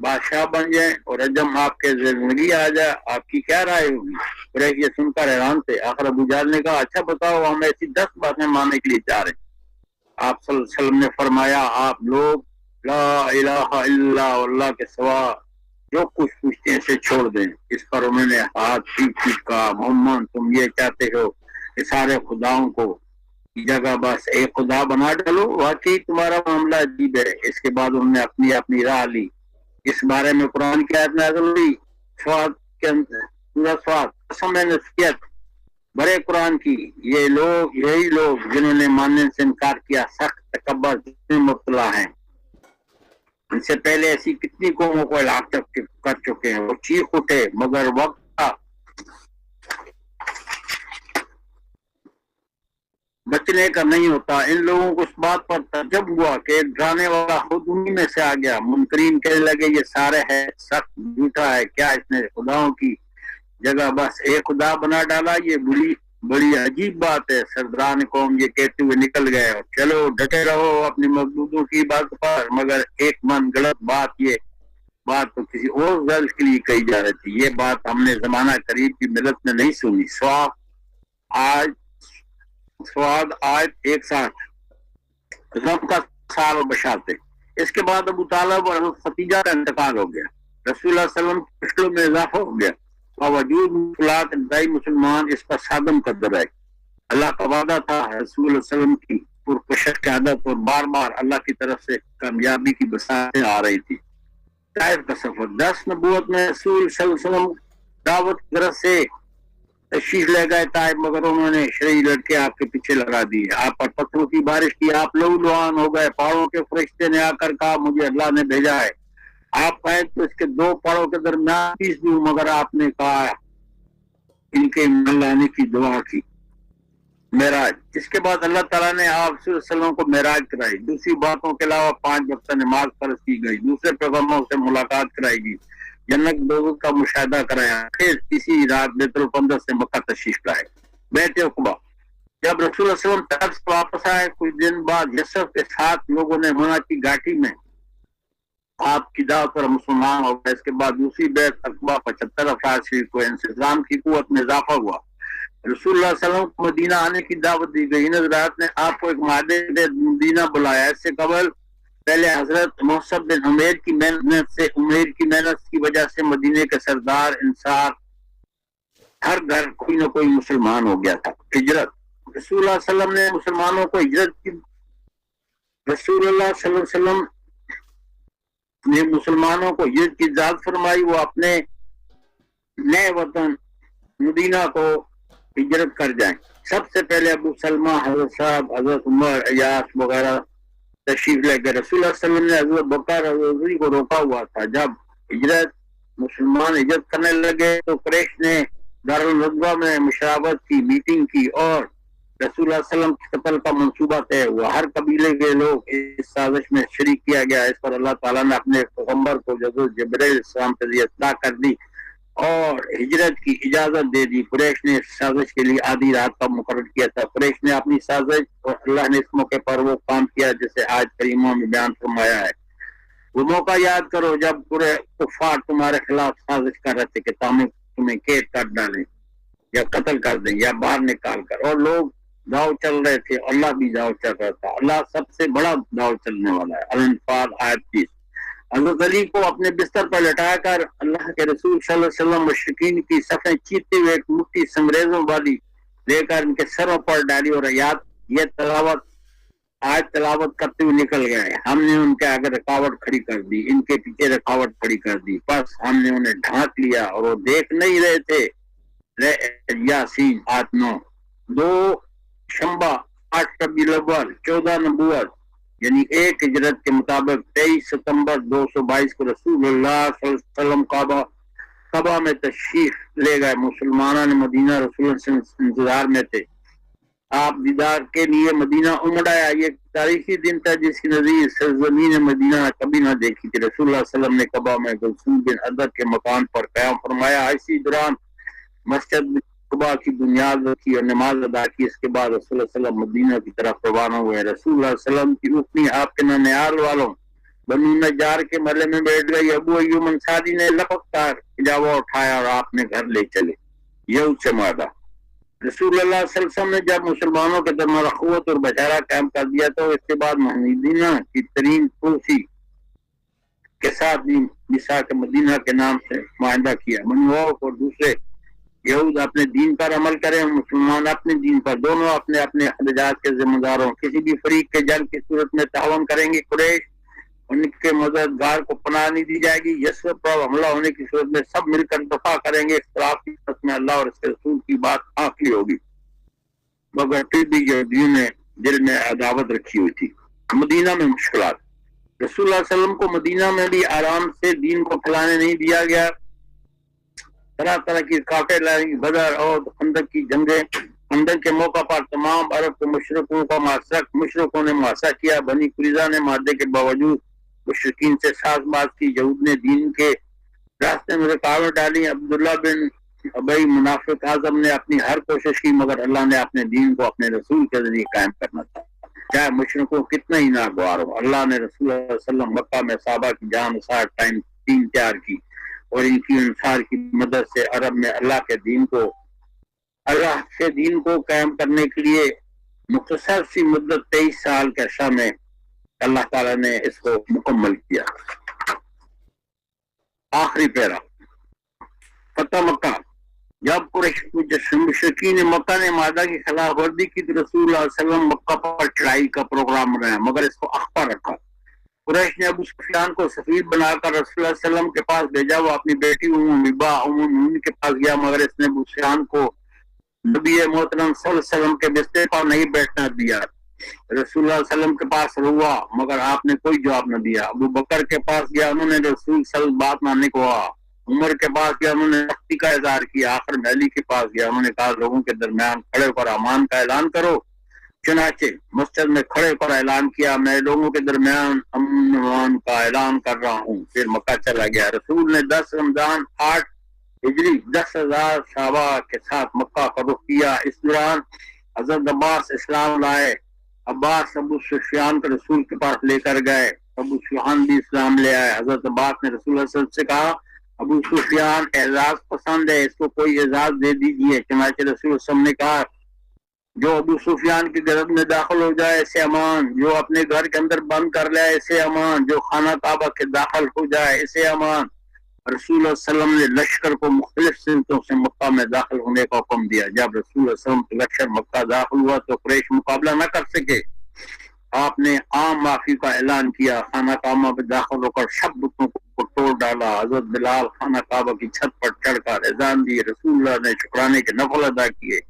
بادشاہ بن جائیں اور عجم آپ کے زندگی آ جائے، آپ کی کیا رائے ہوگی؟ قریش یہ سن کر حیران تھے۔ آخر ابو جہل نے کہا اچھا بتاؤ، ہم ایسی 10 باتیں ماننے کے لیے چاہ رہے ہیں۔ آپ صلی اللہ علیہ وسلم نے فرمایا آپ لوگ لا الہ الا اللہ، اللہ کے سوا جو کچھ پوچھتے ہیں اسے چھوڑ دیں۔ اس پر انہوں نے ہاتھ پیٹ کہا محمد تم یہ چاہتے ہو کہ سارے خداؤں کو جگہ بس ایک خدا بنا ڈالو؟ واقعی تمہارا معاملہ عجیب ہے۔ اس کے بعد انہوں نے اپنی راہ لی۔ اس بارے میں قرآن کی آیت نازل ہوئی، سواد کے پورا سواد، قسم نصیحت بڑے قرآن کی، یہ لوگ یہی لوگ جنہوں نے ماننے سے انکار کیا سخت تکبر میں مبتلا ہیں۔ ان سے پہلے ایسی کتنی قوموں کو ہلاک کر چکے ہیں، وہ چیخ اٹھے مگر وقت تھا بچنے کا نہیں ہوتا۔ ان لوگوں کو اس بات پر تعجب ہوا کہ ایک ڈرانے والا خود انہی میں سے آ گیا۔ منکرین کہنے لگے یہ سارے ہے سخت جھوٹا ہے، کیا اس نے خداؤں کی جگہ بس ایک خدا بنا ڈالا؟ یہ بڑی عجیب بات ہے۔ سردران قوم یہ کہتے ہوئے نکل گئے، چلو ڈٹے رہو اپنی مقصودوں کی بات پر، مگر ایک من غلط بات، یہ بات تو کسی اور غرض کے لیے کہی جا رہی تھی، یہ بات ہم نے زمانہ قریب کی ملت میں نہیں سنی۔ سواد آیت 61۔ غم کا سال بشارتے. اس کے بعد ابو طالب اور حضرت ختیجہ کا انتقال ہو گیا. رسول اللہ صلی اللہ علیہ وسلم کی مشکلوں میں اضافہ ہو گیا. باوجود مشکلات ابتدائی مسلمان اس پر صادم قدر رہے. اللہ کا وعدہ تھا رسول اللہ صلی اللہ علیہ وسلم کی پرکشش قیادت اور بار بار اللہ کی طرف سے کامیابی کی بشارتیں آ رہی تھی. طائف کا سفر. 10 نبوت میں رسول صلی اللہ علیہ وسلم دعوت کی طرف سے تشریف لے گئے طائف، مگر انہوں نے شرعی لڑکے آپ کے پیچھے لگا دیے. آپ پر پتھروں کی بارش کی، آپ لہو لہان ہو گئے. پہاڑوں کے فرشتے نے آ کر کہا مجھے اللہ نے بھیجا ہے، آپ کہیں تو اس کے 2 پہاڑوں کے درمیان پیس دوں، مگر آپ نے کہا ان کے ایمان لانے کی دعا کی. معراج. اس کے بعد اللہ تعالیٰ نے آپ صلی اللہ علیہ وسلم کو معراج کرائی. دوسری باتوں کے علاوہ 5 وقت نماز فرض کی گئی. دوسرے پیغمبروں سے ملاقات کرائی گئی. جنت دوزخ کا مشاہدہ کرایا. پھر اسی رات بیت المقدس سے مکہ تشریف لائے. بیت عقبہ. جب رسول اللہ صلی اللہ علیہ وسلم طرف سے واپس آئے کچھ دن بعد یسرف کے 7 لوگوں نے منع کی گھاٹی میں آپ کی دعوت پر مسلمان ہو گئے. اس کے بعد دوسری بیت عقبہ 75 افراد شریک ہوئے. انسجام کی قوت میں اضافہ ہوا. رسول اللہ صلی اللہ علیہ وسلم کو مدینہ آنے کی دعوت دی گئی. ان حضرات نے آپ کو ایک معاہدے سے مدینہ بلایا. اس سے قبل پہلے حضرت محسب بن عمیر کی محنت کی وجہ سے مدینے کے سردار انصار ہر گھر کوئی نہ کوئی مسلمان ہو گیا تھا. ہجرت. رسول اللہ صلی اللہ علیہ وسلم نے مسلمانوں کو ہجرت کی اجازت فرمائی. وہ اپنے نئے وطن مدینہ کو ہجرت کر جائیں. سب سے پہلے ابو سلمہ، حضرت صاحب، حضرت عمر، ایاس وغیرہ تشریف لے گئے. رسول اللہ صلی اللہ علیہ وسلم نے حضرت بکر حضرت کو روکا ہوا تھا. جب مسلمان ہجرت کرنے لگے تو قریش نے دارالندوہ میں مشاورت کی، میٹنگ کی اور رسول اللہ صلی اللہ علیہ وسلم کے قتل کا منصوبہ طے ہوا. ہر قبیلے کے لوگ اس سازش میں شریک کیا گیا. اس پر اللہ تعالیٰ نے اپنے پیغمبر کو حضرت جبرائیل علیہ السلام کے ذریعے اطلاع کر دی اور ہجرت کی اجازت دے دی. قریش نے اس سازش کے لیے آدھی رات کا مقرر کیا تھا. قریش نے اپنی سازش اور اللہ نے اس موقع پر وہ کام کیا جسے آج کریموں میں بیان فرمایا ہے. وہ موقع یاد کرو جب پورے کفار تمہارے خلاف سازش کر رہے تھے کہ تمہیں قید کر ڈالیں یا قتل کر دیں یا باہر نکال کر، اور لوگ داؤ چل رہے تھے. اللہ بھی داؤ چل رہا تھا. اللہ سب سے بڑا داؤ چلنے والا ہے. الانفال آیت 30. حضرت علی کو اپنے بستر پر لٹا کر اللہ کے رسول صلی اللہ علیہ وسلم مشرکین کی صفیں چیرتے ہوئے ایک مٹھی سنگریزوں والی لے کر ان کے سروں پر ڈالی اور آیت تلاوت کرتے ہوئے نکل گئے. ہم نے ان کے آگے رکاوٹ کھڑی کر دی، ان کے پیچھے رکاوٹ کھڑی کر دی. بس ہم نے انہیں ڈھانک لیا اور وہ دیکھ نہیں رہے تھے. یاسین آیت 9. 2 شنبہ 8 ربیع الاول 14 نبوت یعنی 1 ہجرت کے مطابق 23 ستمبر 222 کو رسول اللہ صلی اللہ علیہ وسلم کعبہ میں تشریف لے گئے. مسلمانوں نے مدینہ رسول اللہ صلی اللہ علیہ وسلم انتظار میں تھے. آپ دیدار کے لیے مدینہ امڑ آیا. یہ تاریخی دن تھا جس کی نظیر سرزمین مدینہ کبھی نہ دیکھی تھی. رسول اللہ صلی اللہ علیہ وسلم نے کعبہ میں گلثوم بن عدد کے مکان پر قیام فرمایا. اسی دوران مسجد قباء کی بنیاد رکھی اور نماز ادا کی. اس کے بعد رسول اللہ صلی اللہ علیہ وسلم مدینہ کی طرف روانہ ہوئے. رسول اللہ صلی اللہ علیہ وسلم کی اپنی آپ کے ننیال والوں بنو نجار کے محلے میں بیٹھ گئی. ابو ایوب انصاری نے لپک کر اجاوہ اٹھایا اور آپ نے گھر لے چلے. یہ اس سے معاہدہ. رسول اللہ صلی اللہ علیہ وسلم نے جب مسلمانوں کے درمیان اخوت اور بھائی قائم کر دیا تو اس کے بعد مدینہ کی ترین کرسی کے ساتھ میثاق مدینہ کے نام سے معاہدہ کیا. بنو عوف اور دوسرے یہود اپنے دین پر عمل کریں، مسلمان اپنے دین پر. دونوں اپنے اپنے اخراجات کے ذمہ دار ہوں. کسی بھی فریق کے جنگ کی صورت میں تعاون کریں گے. قریش ان کے مددگار کو پناہ نہیں دی جائے گی. یسرب پر حملہ ہونے کی صورت میں سب مل کر دفاع کریں گے. اختلاف کی صورت میں اللہ اور اس کے رسول کی بات آخری ہوگی. مگر پھر بھی یہودیوں نے دل میں عداوت رکھی ہوئی تھی. مدینہ میں مشکلات. رسول اللہ صلی اللہ علیہ وسلم کو مدینہ میں بھی آرام سے دین کو پھیلانے نہیں دیا گیا. طرح طرح کی رکاوٹیں لائی. بدر اور خندق کی جنگیں. خندق کے موقع پر تمام عرب کے مشرکوں نے محاصرہ کیا. بنی قریظہ نے معاہدے کے باوجود مشرکین سے ساز باز کی. یہود نے دین کے راستے میں رکاوٹ ڈالی. عبداللہ بن ابی منافق اعظم نے اپنی ہر کوشش کی مگر اللہ نے اپنے دین کو اپنے رسول کے ذریعے قائم کرنا تھا چاہے مشرکوں کتنا ہی ناگوار ہو. اللہ نے رسول اللہ صلی اللہ علیہ وسلم مکہ میں صحابہ کی جان نثار ٹائم تیار کی اور ان کی انصار کی مدد سے عرب میں اللہ کے دین کو قائم کرنے کے لیے مختصر سی مدت 23 سال کے عرصہ میں اللہ تعالیٰ نے اس کو مکمل کیا. آخری پیرا فتح مکہ. جب مشرکین مکہ نے مادہ کی خلاف ورزی کی تو رسول اللہ علیہ وسلم مکہ پر چڑھائی کا پروگرام بنایا، مگر اس کو اخفا رکھا. قریش نے ابو سفیان کو سفیر بنا کر رسول اللہ علیہ وسلم کے پاس بھیجا. وہ اپنی بیٹی ام کے پاس گیا، مگر اس نے ابو سفیان کو نبی محترم صلی اللہ علیہ وسلم کے بستر پر نہیں بیٹھنا دیا. رسول اللہ علیہ وسلم کے پاس رہا مگر آپ نے کوئی جواب نہ دیا. ابو بکر کے پاس گیا، انہوں نے رسول صلی اللہ علیہ وسلم بات ماننے کو کہا. عمر کے پاس گیا، انہوں نے سختی کا اظہار کیا. آخر میں علی کے پاس گیا، انہوں نے کہا لوگوں کے درمیان کھڑے ہو کر امان کا اعلان کرو. چنانچہ مسجد میں کھڑے ہو کر اعلان کیا، میں لوگوں کے درمیان امن امان کا اعلان کر رہا ہوں. پھر مکہ چلا گیا. رسول نے 10 رمضان 8 ہجری 10,000 صحابہ کے ساتھ مکہ کا رخ کیا. اس دوران حضرت عباس اسلام لائے. عباس ابو سفیان کو رسول کے پاس لے کر گئے. ابو سفیان بھی اسلام لے آئے. حضرت عباس نے رسول اللہ صلی اللہ علیہ وسلم سے کہا ابو سفیان اعزاز پسند ہے، اس کو کوئی اعزاز دے دیجیے. چنانچہ رسول اللہ صلی اللہ علیہ وسلم نے کہا جو ابو سفیان کی گرد میں داخل ہو جائے اسے امان، جو اپنے گھر کے اندر بند کر لے اسے امان، جو خانہ کعبہ کے داخل ہو جائے اسے امان. رسول اللہ صلی اللہ علیہ وسلم نے لشکر کو مختلف سمتوں سے مکہ میں داخل ہونے کا حکم دیا. جب رسول اللہ صلی اللہ علیہ وسلم کا لشکر مکہ داخل ہوا تو قریش مقابلہ نہ کر سکے. آپ نے عام معافی کا اعلان کیا. خانہ کعبہ میں داخل ہو کر سب بتوں کو توڑ ڈالا. حضرت بلال خانہ کعبہ کی چھت پر چڑھ کر اذان دی. رسول اللہ نے شکرانے کے نفل ادا کیے.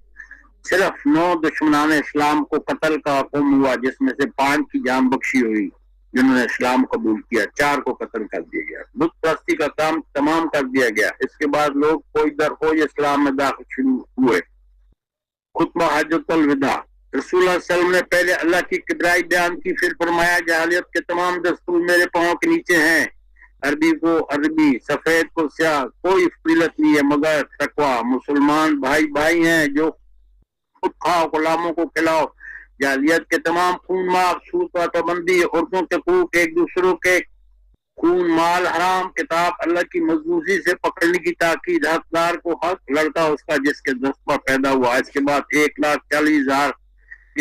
صرف 9 دشمنان اسلام کو قتل کا حکم ہوا، جس میں سے 5 کی جان بخشی ہوئی جنہوں نے اسلام قبول کیا. 4 کو قتل کر دیا گیا. بت پرستی کا کام تمام کر دیا گیا. اس کے بعد لوگ کوئی در کوئی اسلام میں داخل شروع ہوئے. خطبہ حجۃ الوداع. رسول اللہ صلی اللہ علیہ وسلم نے پہلے اللہ کی کبریائی بیان کی، پھر فرمایا جاہلیت کے تمام دستور میرے پاؤں کے نیچے ہیں. عربی کو عربی، سفید کو سیاہ، کوئی فضیلت نہیں ہے مگر تقویٰ. مسلمان بھائی بھائی ہیں، جو خود کھاؤ غلاموں کو کھلاؤ. جاہلیت کے تمام خون معاف، سود و پابندی، عورتوں کے حقوق، ایک دوسروں کے خون مال حرام، کتاب اللہ کی مضبوطی سے پکڑنے کی تاکید، حقدار کو حق، لڑکا اس کا جس کے دست پر پیدا ہوا. اس کے بعد 1,40,000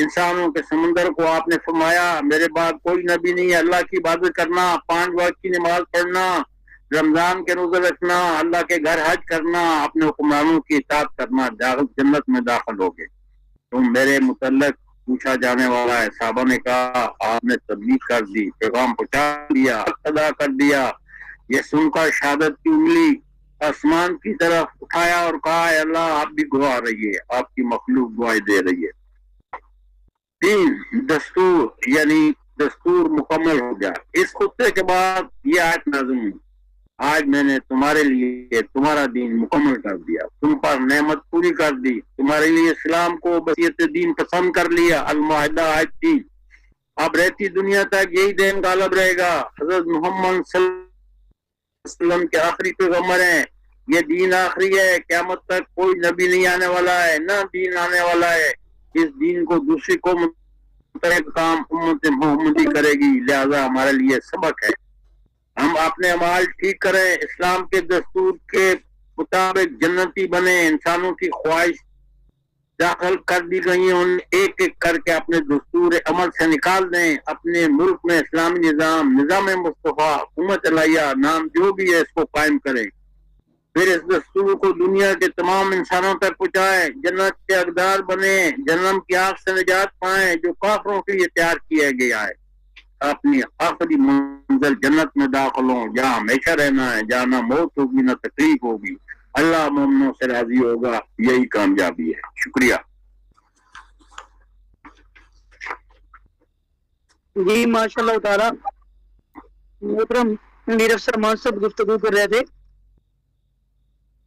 انسانوں کے سمندر کو آپ نے فرمایا میرے بعد کوئی نبی نہیں ہے. اللہ کی عبادت کرنا، 5 وقت کی نماز پڑھنا، رمضان کے روزے رکھنا، اللہ کے گھر حج کرنا، اپنے حکمرانوں کی اطاعت کرنا، جنت میں داخل ہوگے. تم میرے متعلق پوچھا جانے والا ہے. صحابہ نے کہا آپ نے تبلیغ کر دی، پیغام پہنچا دیا، ادا کر دیا. یہ سن کر شہادت کی انگلی آسمان کی طرف اٹھایا اور کہا اے اللہ آپ بھی گواہ رہیے، آپ کی مخلوق گواہی دے رہی ہے. 3 دستور، یعنی دستور مکمل ہو گیا. اس خطے کے بعد یہ آیت نازل ہوئی آج میں نے تمہارے لیے تمہارا دین مکمل کر دیا، تم پر نعمت پوری کر دی، تمہارے لیے اسلام کو بصیرت دین پسند کر لیا. المائدہ آیت 3. اب رہتی دنیا تک یہی دین غالب رہے گا. حضرت محمد صلی اللہ علیہ وسلم کے آخری پیغمبر ہیں. یہ دین آخری ہے، قیامت تک کوئی نبی نہیں آنے والا ہے، نہ دین آنے والا ہے. اس دین کو دوسری قوم کام امت محمدی کرے گی، لہذا ہمارے لیے سبق ہے ہم اپنے اعمال ٹھیک کریں، اسلام کے دستور کے مطابق جنتی بنے. انسانوں کی خواہش داخل کر دی گئی ہیں، ان ایک ایک کر کے اپنے دستور عمل سے نکال دیں. اپنے ملک میں اسلامی نظام مصطفیٰ، حکومت علیہ نام جو بھی ہے اس کو قائم کریں. پھر اس دستور کو دنیا کے تمام انسانوں تک پہنچائیں. جنت کے حقدار بنے، جہنم کی آگ سے نجات پائیں جو کافروں کے لیے تیار کیا گیا ہے. اپنی آخری منزل جنت میں داخل ہوں جہاں ہمیشہ رہنا ہے، جہاں نہ موت ہوگی نہ تکلیف ہوگی. اللہ مومنوں سے راضی ہوگا، یہی کامیابی ہے. شکریہ. جی ماشاء اللہ تعالیٰ. محترم میر افسر مان صاحب گفتگو کر رہے تھے.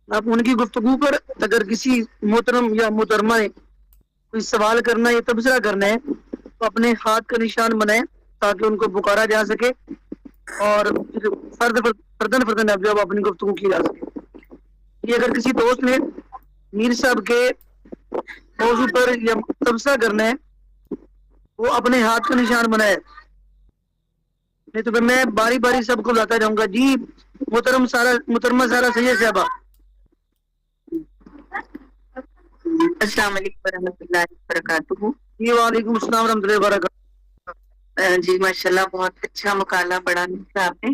آپ ان کی گفتگو پر اگر کسی محترم یا محترمہ نے کوئی سوال کرنا یا تبصرہ کرنا ہے تو اپنے ہاتھ کا نشان بنائیں تاکہ ان کو پکارا جا سکے اور فردن جب اپنی گفتگو کی جا سکے. یہ اگر کسی دوست نے میر صاحب کے موضوع پر یا تبصرہ کرنا ہے وہ اپنے ہاتھ کا نشان بنائے، نہیں تو پھر میں باری باری سب کو لاتا جاؤں گا. جی محترمہ سارا سید صاحبہ. السلام علیکم ورحمۃ اللہ وبرکاتہ. جی وعلیکم السلام ورحمۃ اللہ وبرکاتہ. جی ماشاءاللہ بہت اچھا مقالہ پڑھا تھا آپ نے،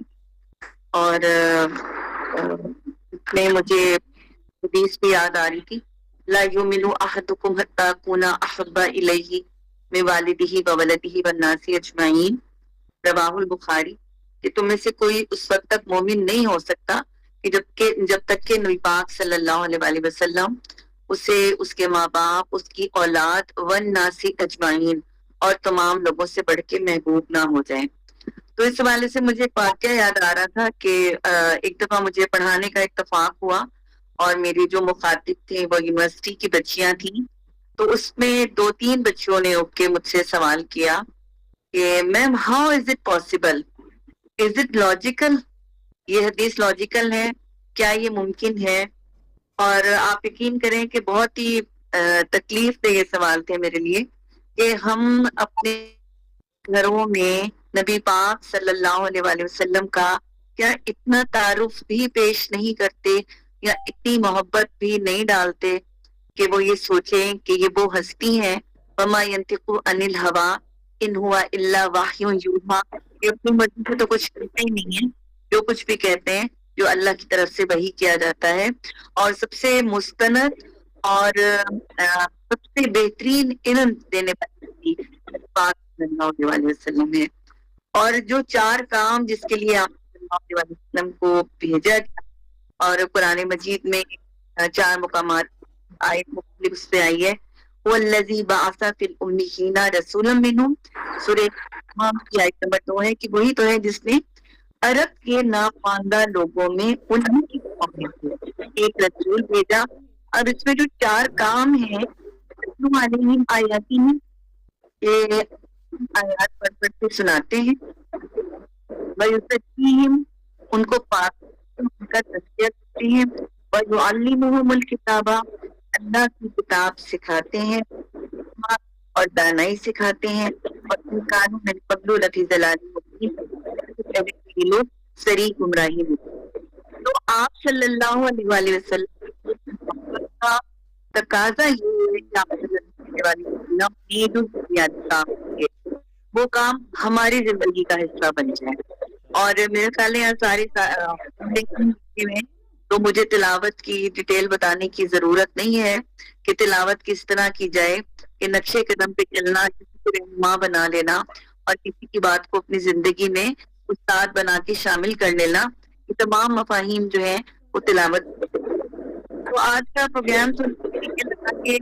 اور اس میں مجھے حدیث بھی یاد آ رہی تھی، لا یؤمن احدکم حتی اکون احب الیہ من والدہ وولدہ والناس اجمعین، رواہ البخاری، کہ تم میں سے کوئی اس وقت تک مومن نہیں ہو سکتا کہ جب تک کہ نبی پاک صلی اللہ علیہ وآلہ وسلم اسے اس کے ماں باپ، اس کی اولاد، والناس اجمعین، اور تمام لوگوں سے بڑھ کے محبوب نہ ہو جائیں۔ تو اس حوالے سے مجھے ایک واقعہ یاد آ رہا تھا کہ ایک دفعہ مجھے پڑھانے کا اتفاق ہوا، اور میری جو مخاطب تھے وہ یونیورسٹی کی بچیاں تھیں، تو اس میں 2-3 بچیوں نے اٹھ کے مجھ سے سوال کیا کہ ma'am how is it possible, is it logical, یہ حدیث لاجیکل ہے، کیا یہ ممکن ہے؟ اور آپ یقین کریں کہ بہت ہی تکلیف دہ یہ سوال تھے میرے لیے، کہ ہم اپنے گھروں میں نبی پاک صلی اللہ علیہ وآلہ وسلم کا کیا اتنا تعارف بھی پیش نہیں کرتے، یا اتنی محبت بھی نہیں ڈالتے کہ وہ یہ سوچیں کہ یہ وہ ہستی ہیں، وما ينطق عن الهوى ان هو الا وحی یوحی، کہ اپنی مرضی سے تو کچھ کرتے ہی نہیں ہیں، جو کچھ بھی کہتے ہیں جو اللہ کی طرف سے وحی کیا جاتا ہے، اور سب سے مستند اور سب سے بہترین علم دینے والی پاک صلی اللہ علیہ وسلم ہے۔ اور جو 4 کام جس کے لیے آپ صلی اللہ علیہ وسلم کو بھیجا گیا، اور قرآن مجید میں 4 مقامات آیت مختلف اس پہ آئی ہے، والذی بعث فی الامیین رسولا منہم، سورہ امام کی آیت نمبر 2 ہے، کہ وہی تو ہے جس نے عرب کے ناخواندہ لوگوں میں انہی کی قوم میں ایک رسول بھیجا۔ اب اس میں جو 4 کام ہیں، تتلو علیہم آیاتہ، یہ آیات پڑھ پڑھ کے سناتے ہیں، وَيُزَكِّيهِمْ، ان کو پاک ان کا تزکیہ کرتے ہیں، وَيُعَلِّمُهُمُ الْكِتَابَ، اللہ کی کتاب سکھاتے ہیں، اور دانائی سکھاتے ہیں، اور ان کانوا من قبل لفی ضلال مبین، پہلے یہ لوگ صریح گمراہی میں۔ تو آپ صلی اللہ علیہ وآلہ وسلم کا تقاضا یہ ہے کہ آپ صلی اللہ علیہ وسلم نے جو بنیادی کام کیے وہ کام ہماری زندگی کا حصہ بن جائے۔ اور میرے خیال ہے یہاں ساری میں تو مجھے تلاوت کی ڈیٹیل بتانے کی ضرورت نہیں ہے کہ تلاوت کس طرح کی جائے، کہ نقشے قدم پہ چلنا، کسی کو رہنما بنا لینا، اور کسی کی بات کو اپنی زندگی میں استاد بنا کے شامل کر لینا، یہ تمام مفاہیم جو ہیں وہ تلاوت۔ تو آج کا پروگرام کہ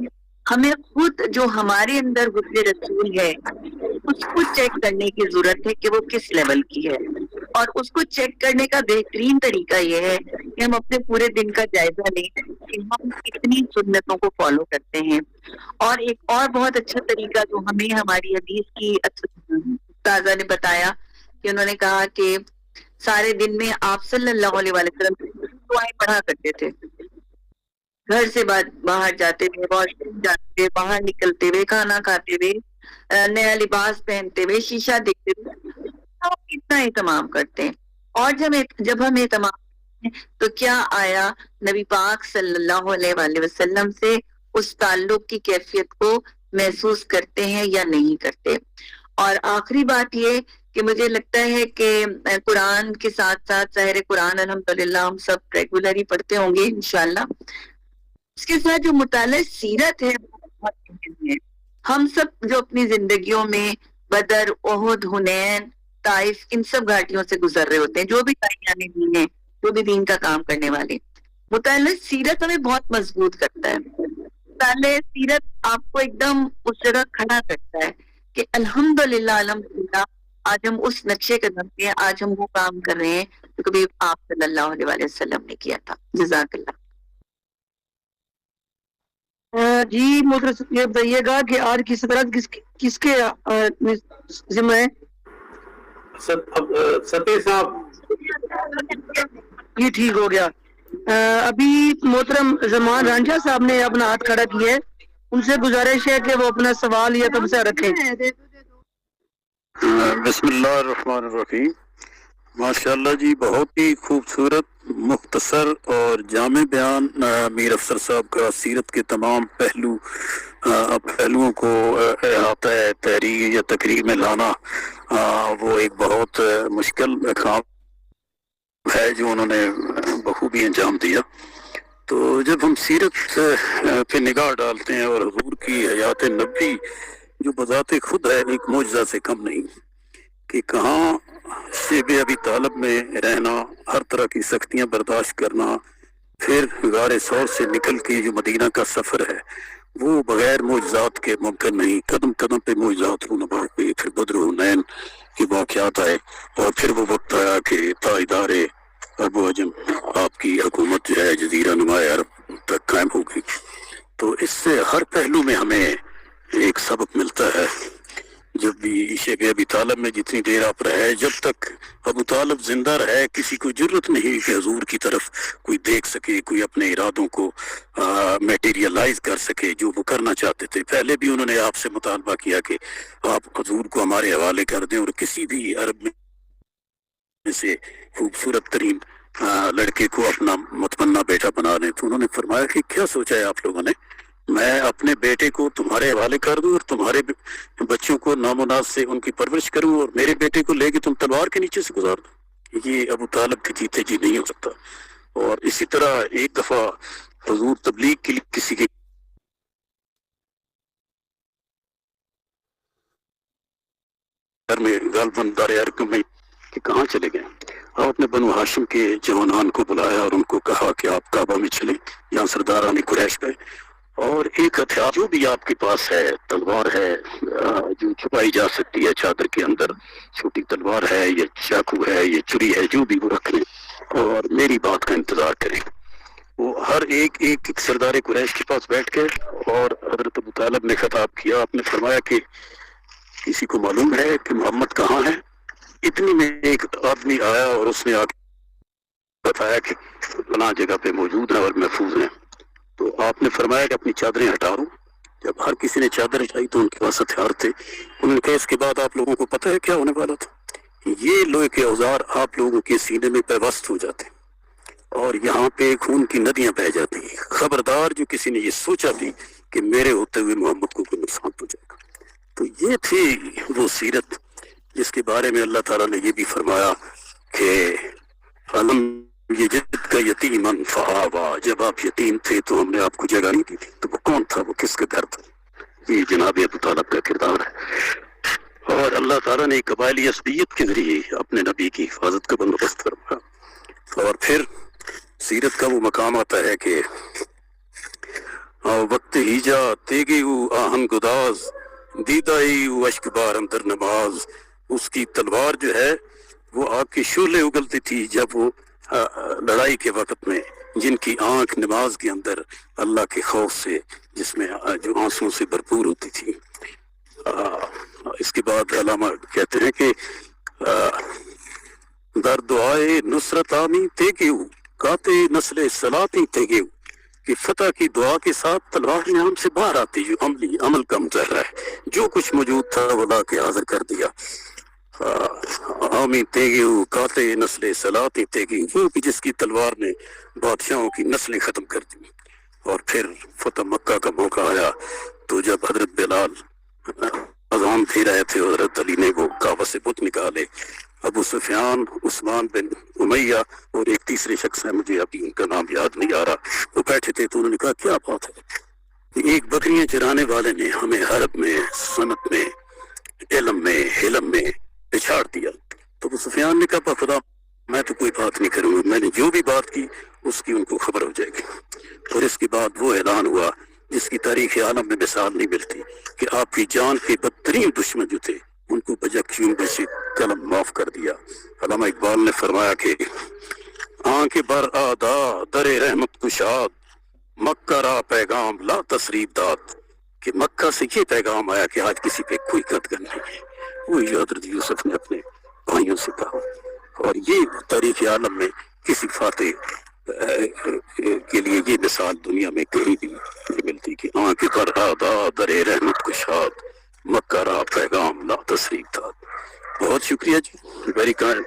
ہمیں خود جو ہمارے اندر حسن رسول ہے اس کو چیک کرنے کی ضرورت ہے کہ وہ کس لیول کی ہے، اور اس کو چیک کرنے کا بہترین طریقہ یہ ہے کہ ہم اپنے پورے دن کا جائزہ لیں کہ ہم کتنی سنتوں کو فالو کرتے ہیں۔ اور ایک اور بہت اچھا طریقہ جو ہمیں ہماری حدیث کی استاذہ نے بتایا، کہ انہوں نے کہا کہ سارے دن میں آپ صلی اللہ علیہ وسلم دعائیں پڑھا کرتے تھے، گھر سے باہر جاتے ہوئے، واش روم جاتے ہوئے، باہر نکلتے ہوئے، کھانا کھاتے ہوئے، نیا لباس پہنتے ہوئے، شیشہ دیکھتے ہوئے، ہم اتنا اہتمام کرتے ہیں۔ اور جب ہم اہتمام کرتے ہیں تو کیا آیا نبی پاک صلی اللہ علیہ وآلہ وسلم سے اس تعلق کی کیفیت کو محسوس کرتے ہیں یا نہیں کرتے؟ اور آخری بات یہ کہ مجھے لگتا ہے کہ قرآن کے ساتھ ساتھ ظاہر قرآن الحمدللہ ہم سب ریگولرلی پڑھتے ہوں گے انشاءاللہ، اس کے ساتھ جو مطالعہ سیرت ہے وہ بہت اہم ہے۔ ہم سب جو اپنی زندگیوں میں بدر، احد، حنین، طائف، ان سب گھاٹیوں سے گزر رہے ہوتے ہیں، جو بھی تائیان دین ہیں، جو بھی دین کا کام کرنے والے، مطالعہ سیرت ہمیں بہت مضبوط کرتا ہے۔ مطالعہ سیرت آپ کو ایک دم اس جگہ کھڑا کرتا ہے کہ الحمدللہ الحمدللہ آج ہم اس نقشے قدم پہ، آج ہم وہ کام کر رہے ہیں جو کبھی آپ صلی اللہ علیہ وآلہ وسلم نے کیا تھا۔ جزاک اللہ۔ جی محترم یہ بتائیے گا کہ آج کی صدارت کس کے ذمہ ہے؟ ستیہ صاحب۔ یہ ٹھیک ہو گیا۔ ابھی محترم زمان رانجھا صاحب نے اپنا ہاتھ کھڑا کیا ہے، ان سے گزارش ہے کہ وہ اپنا سوال یا تبصرہ رکھیں۔ بسم اللہ الرحمن الرحیم۔ ماشاءاللہ جی، بہت ہی خوبصورت، مختصر اور جامع بیان میر افسر صاحب کا سیرت کے تمام پہلوؤں کو احاطہ تحریر یا تقریر میں لانا وہ ایک بہت مشکل کام ہے جو انہوں نے بخوبی انجام دیا. تو جب ہم سیرت پہ نگاہ ڈالتے ہیں اور حضور کی حیات نبی جو بذات خود ہے ایک معجزہ سے کم نہیں کہ کہاں شیب ابی طالب میں رہنا، ہر طرح کی سختیاں برداشت کرنا، پھر غار ثور سے نکل کے جو مدینہ کا سفر ہے وہ بغیر معجزات کے ممکن نہیں. قدم قدم پہ معجزات رونما ہوئے، پھر بدر و حنین کے واقعات آئے، اور پھر وہ وقت آیا کہ تاجدار عرب و عجم آپ کی حکومت جو ہے جزیرہ نمائے عرب تک قائم ہو گئی. تو اس سے ہر پہلو میں ہمیں ایک سبق ملتا ہے. جب بھی شیب ابی طالب میں جتنی دیر آپ رہے، جب تک ابو طالب زندہ رہے کسی کو جرت نہیں کہ حضور کی طرف کوئی دیکھ سکے، کوئی اپنے ارادوں کو میٹیریلائز کر سکے جو وہ کرنا چاہتے تھے. پہلے بھی انہوں نے آپ سے مطالبہ کیا کہ آپ حضور کو ہمارے حوالے کر دیں اور کسی بھی عرب میں سے خوبصورت ترین لڑکے کو اپنا متمنہ بیٹا بنا لیں. تو انہوں نے فرمایا کہ کیا سوچا ہے آپ لوگوں نے، میں اپنے بیٹے کو تمہارے حوالے کر دوں اور تمہارے بچوں کو نام و ناز سے ان کی پرورش کروں اور میرے بیٹے کو لے کے تم تلوار کے نیچے سے گزار دو؟ یہ ابو طالب کے جیتے جی نہیں ہو سکتا. اور اسی طرح ایک دفعہ حضور تبلیغ کے لیے کسی کے گھر میں غالباً دار ارقم میں کہ کہاں چلے گئے، آپ نے بنو ہاشم کے جوانان کو بلایا اور ان کو کہا کہ آپ کعبہ میں چلیں. یہاں سرداران قریش گئے اور ایک ہتھیار جو بھی آپ کے پاس ہے، تلوار ہے جو چھپائی جا سکتی ہے چادر کے اندر، چھوٹی تلوار ہے یا چاقو ہے یا چھری ہے، جو بھی وہ رکھ لیں اور میری بات کا انتظار کریں. وہ ہر ایک سردار قریش کے پاس بیٹھ گئے اور حضرت ابو طالب نے خطاب کیا. آپ نے فرمایا کہ کسی کو معلوم ہے کہ محمد کہاں ہے؟ اتنی میں ایک آدمی آیا اور اس نے آ کے بتایا کہ فلاں جگہ پہ موجود ہیں اور محفوظ ہیں. تو آپ نے فرمایا کہ اپنی چادریں ہٹا دو. جب ہر کسی نے چادر ہٹائی تو ان کے پاس ہتھیار تھے. انہوں نے کہا اس کے بعد آپ لوگوں کو پتہ ہے کیا ہونے والا تھا؟ یہ لوہے کے اوزار آپ لوگوں کے سینے میں پیوست ہو جاتے اور یہاں پہ خون کی ندیاں بہہ جاتی ہیں. خبردار جو کسی نے یہ سوچا بھی کہ میرے ہوتے ہوئے محمد کو کوئی نقصان پہنچے گا. تو یہ تھی وہ سیرت جس کے بارے میں اللہ تعالیٰ نے یہ بھی فرمایا کہ علم یہ جد کا یتیمن فآوا، جب آپ یتیم تھے تو ہم نے آپ کو جگہ نہیں دی تھی. تو وہ کون تھا، وہ کس کا گھر تھا؟ یہ جناب ابو طالب کا کردار ہے. اور اللہ تعالیٰ نے قبائلی عصبیت کے ذریعے اپنے نبی کی حفاظت کا بندوبست فرمایا. اور پھر سیرت کا وہ مقام آتا ہے کہ وقت ہیجا تیگے آہن گداز دیدائی اشک بار اندر نماز. اس کی تلوار جو ہے وہ آگ کے شعلے اگلتی تھی جب وہ لڑائی کے وقت میں، جن کی آنکھ نماز کے اندر اللہ کے خوف سے، جس میں جو آنسوں سے بھرپور ہوتی تھی. اس کے بعد علامہ کہتے ہیں کہ در دعائے نصرت آمی تیگیو کاتے نسل صلاتی تیگیو، کہ فتح کی دعا کے ساتھ تلوار میں ہم سے باہر آتی جو عمل کا مظاہرہ ہے. جو کچھ موجود تھا وہ لا کے حاضر کر دیا. آمی تیگیو کاتے نسل صلاتی تیگیو، وہ کہ جس کی تلوار نے بادشاہوں کی نسلیں ختم کر دی. اور پھر فتح مکہ کا موقع آیا تو جب حضرت بلال اذان دے رہے تھے، حضرت علی نے وہ کعبہ سے بت نکالے. ابو سفیان، عثمان بن امیہ اور ایک تیسرے شخص ہے، مجھے ابھی ان کا نام یاد نہیں آ رہا، وہ بیٹھے تھے. تو انہوں نے کہا کیا بات ہے؟ ایک بکریاں چرانے والے نے ہمیں حرب میں، صنعت میں، علم میں، حلم میں پچھاڑ دیا. تو ابو سفیان نے کہا خدا میں تو کوئی بات نہیں کروں گا، میں نے جو بھی بات کی اس کی ان کو خبر ہو جائے گی. اور اس کے بعد وہ اعلان ہوا جس کی تاریخ عالم میں مثال نہیں ملتی کہ آپ کی جان کے بدترین دشمن جو تھے ان کو بجکیوں سے قلم معاف کر دیا. علامہ اقبال نے فرمایا کہ آنکھ بر آدا در رحمت کشاد مکہ را پیغام لا تصریب داد، کہ مکہ سے یہ پیغام آیا کہ آج کسی پہ کوئی قدغن نہیں ہے. وہی حضرت یوسف نے اپنے بھائیوں سے کہا. اور یہ تاریخ عالم میں کسی فاتح کے لیے یہ مثال دنیا میں کہیں بھی نہیں ملتی کہ آنکھ پر آدا در رحمت کشاد مکہ را پیغام لا تصریب داد. بہت شکریہ جی، ویری کائنڈ.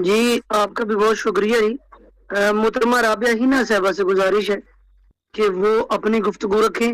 جی آپ کا بھی بہت شکریہ جی. محترمہ رابعہ ہینا صاحبہ سے گزارش ہے کہ وہ اپنی گفتگو رکھیں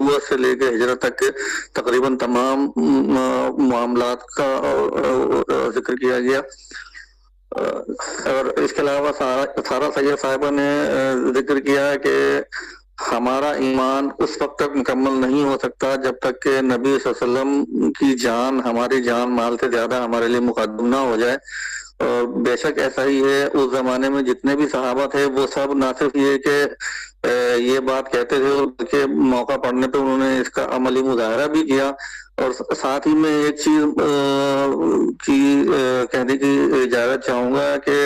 نبوت سے لے کے ہجرت تک کے تقریباً تمام معاملات کا ذکر کیا گیا. اور اس کے علاوہ سارا سید صاحبہ نے ذکر کیا کہ ہمارا ایمان اس وقت تک مکمل نہیں ہو سکتا جب تک کہ نبی صلی اللہ علیہ وسلم کی جان ہماری جان مال سے زیادہ ہمارے لیے مقدم نہ ہو جائے. اور بے شک ایسا ہی ہے. اس زمانے میں جتنے بھی صحابہ تھے وہ سب نہ صرف یہ کہ یہ بات کہتے تھے بلکہ موقع پڑنے پہ انہوں نے اس کا عملی مظاہرہ بھی کیا. اور ساتھ ہی میں ایک چیز کی کہنے کی اجازت چاہوں گا کہ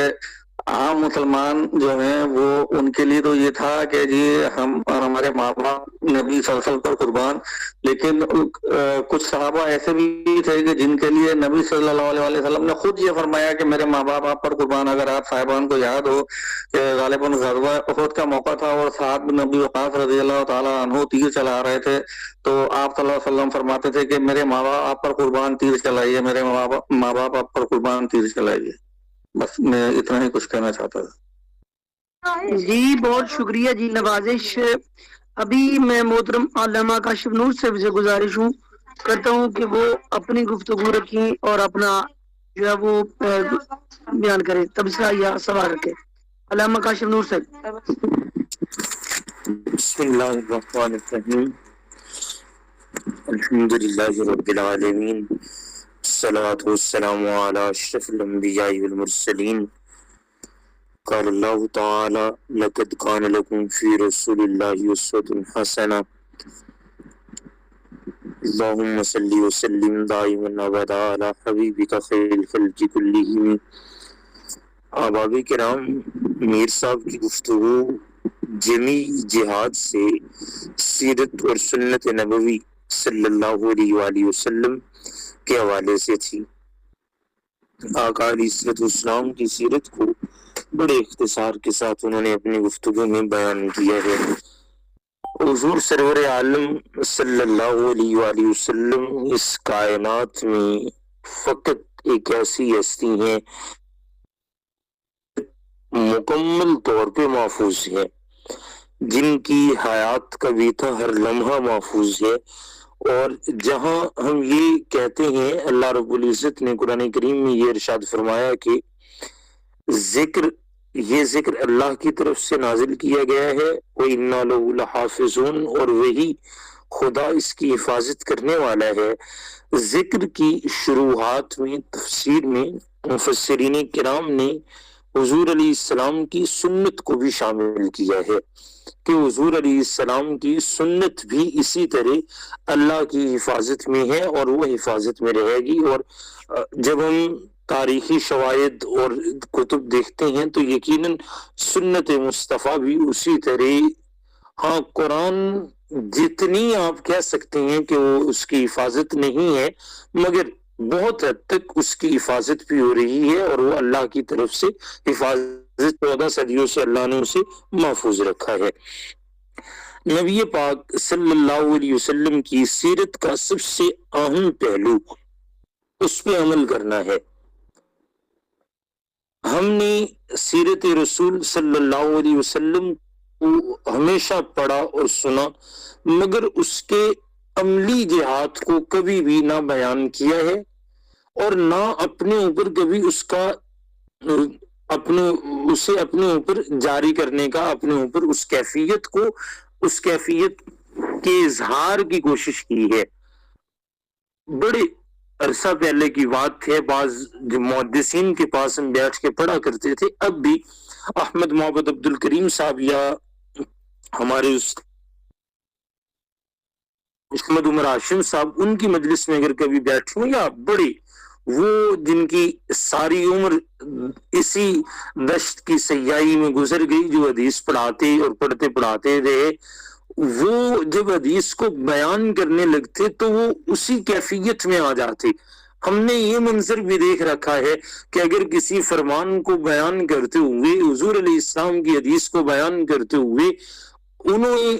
عام مسلمان جو ہیں وہ ان کے لیے تو یہ تھا کہ جی ہم اور ہمارے ماں باپ نبی صلی اللہ علیہ وسلم پر قربان، لیکن کچھ صحابہ ایسے بھی تھے کہ جن کے لیے نبی صلی اللہ علیہ وسلم نے خود یہ فرمایا کہ میرے ماں باپ آپ پر قربان. اگر آپ صاحبان کو یاد ہو کہ غالباً غزوہ احد کا موقع تھا اور سعد بن ابی وقاص رضی اللہ تعالیٰ عنہ تیر چلا رہے تھے تو آپ صلی اللہ علیہ وسلم فرماتے تھے کہ میرے ماں باپ آپ پر قربان تیر چلائیے، میرے ماں باپ آپ پر قربان تیر چلائیے. بس میں اتنا ہی کچھ کہنا چاہتا تھا. جی بہت شکریہ جی، نوازش. ابھی میں محترم علامہ کاشف نور سے گزارش کرتا ہوں کہ وہ اپنی گفتگو رکھیں اور اپنا جو ہے وہ بیان کریں، تبصرہ یا سوال رکھیں. علامہ کاشف نور سے. بسم اللہ الرحمن الرحیم. الحمدللہ رب العالمین، الصلاة والسلام علی اشرف الانبیاء والمرسلین. قال اللہ تعالی لقد کان لکم فی رسول اللہ اسوۃ حسنہ. اللہم صلی وسلم دائما ابدا علی حبیبک خیر الخلق کلہم. احباب کرام، میر صاحب کی گفتگو جمی جہاد سے سیرت اور سنت نبوی صلی اللہ علیہ وآلہ وسلم کے حوالے سے تھی. آقا علیہ الصلوۃ والسلام کی سیرت کو بڑے اختصار کے ساتھ انہوں نے اپنی گفتگو میں بیان کیا ہے. حضور سرور عالم صلی اللہ علیہ وآلہ وسلم اس کائنات میں فقط ایک ایسی ہستی ہیں مکمل طور پہ محفوظ ہے، جن کی حیات کا بیتا ہر لمحہ محفوظ ہے. اور جہاں ہم یہ کہتے ہیں، اللہ رب العزت نے قرآن کریم میں یہ ارشاد فرمایا کہ یہ ذکر اللہ کی طرف سے نازل کیا گیا ہے، وَإِنَّا لَهُ لَحَافِظُونَ، اور وہی خدا اس کی حفاظت کرنے والا ہے. ذکر کی شروحات میں تفسیر میں مفسرین کرام نے حضور علیہ السلام کی سنت کو بھی شامل کیا ہے کہ حضور علیہ السلام کی سنت بھی اسی طرح اللہ کی حفاظت میں ہے اور وہ حفاظت میں رہے گی. اور جب ہم تاریخی شواہد اور کتب دیکھتے ہیں تو یقیناً سنت مصطفیٰ بھی اسی طرح، ہاں قرآن جتنی آپ کہہ سکتے ہیں کہ وہ اس کی حفاظت نہیں ہے، مگر بہت حد تک اس کی حفاظت بھی ہو رہی ہے اور وہ اللہ کی طرف سے حفاظت 14 صدیوں سے اللہ نے اسے محفوظ رکھا ہے. نبی پاک صلی اللہ علیہ وسلم کی سیرت کا سب سے اہم پہلو اس پہ عمل کرنا ہے. ہم نے سیرت رسول صلی اللہ علیہ وسلم کو ہمیشہ پڑھا اور سنا، مگر اس کے عملی جہاد کو کبھی بھی نہ بیان کیا ہے اور نہ اپنے اوپر کبھی اسے اپنے اوپر جاری کرنے کا، اپنے اوپر اس کیفیت کے اظہار کی کوشش کی ہے. بڑے عرصہ پہلے کی بات ہے، بعض محدثین کے پاس ہم بیٹھ کے پڑھا کرتے تھے. اب بھی احمد محمد عبد الکریم صاحب یا ہمارے محمد عمر ہاشم صاحب، ان کی مجلس میں اگر کبھی بیٹھے ہوں، یا بڑے وہ جن کی ساری عمر اسی دشت کی سیاحی میں گزر گئی، جو حدیث پڑھاتے اور پڑھاتے رہے، وہ جب حدیث کو بیان کرنے لگتے تو وہ اسی کیفیت میں آ جاتے. ہم نے یہ منظر بھی دیکھ رکھا ہے کہ اگر کسی فرمان کو بیان کرتے ہوئے، حضور علیہ السلام کی حدیث کو بیان کرتے ہوئے، انہوں نے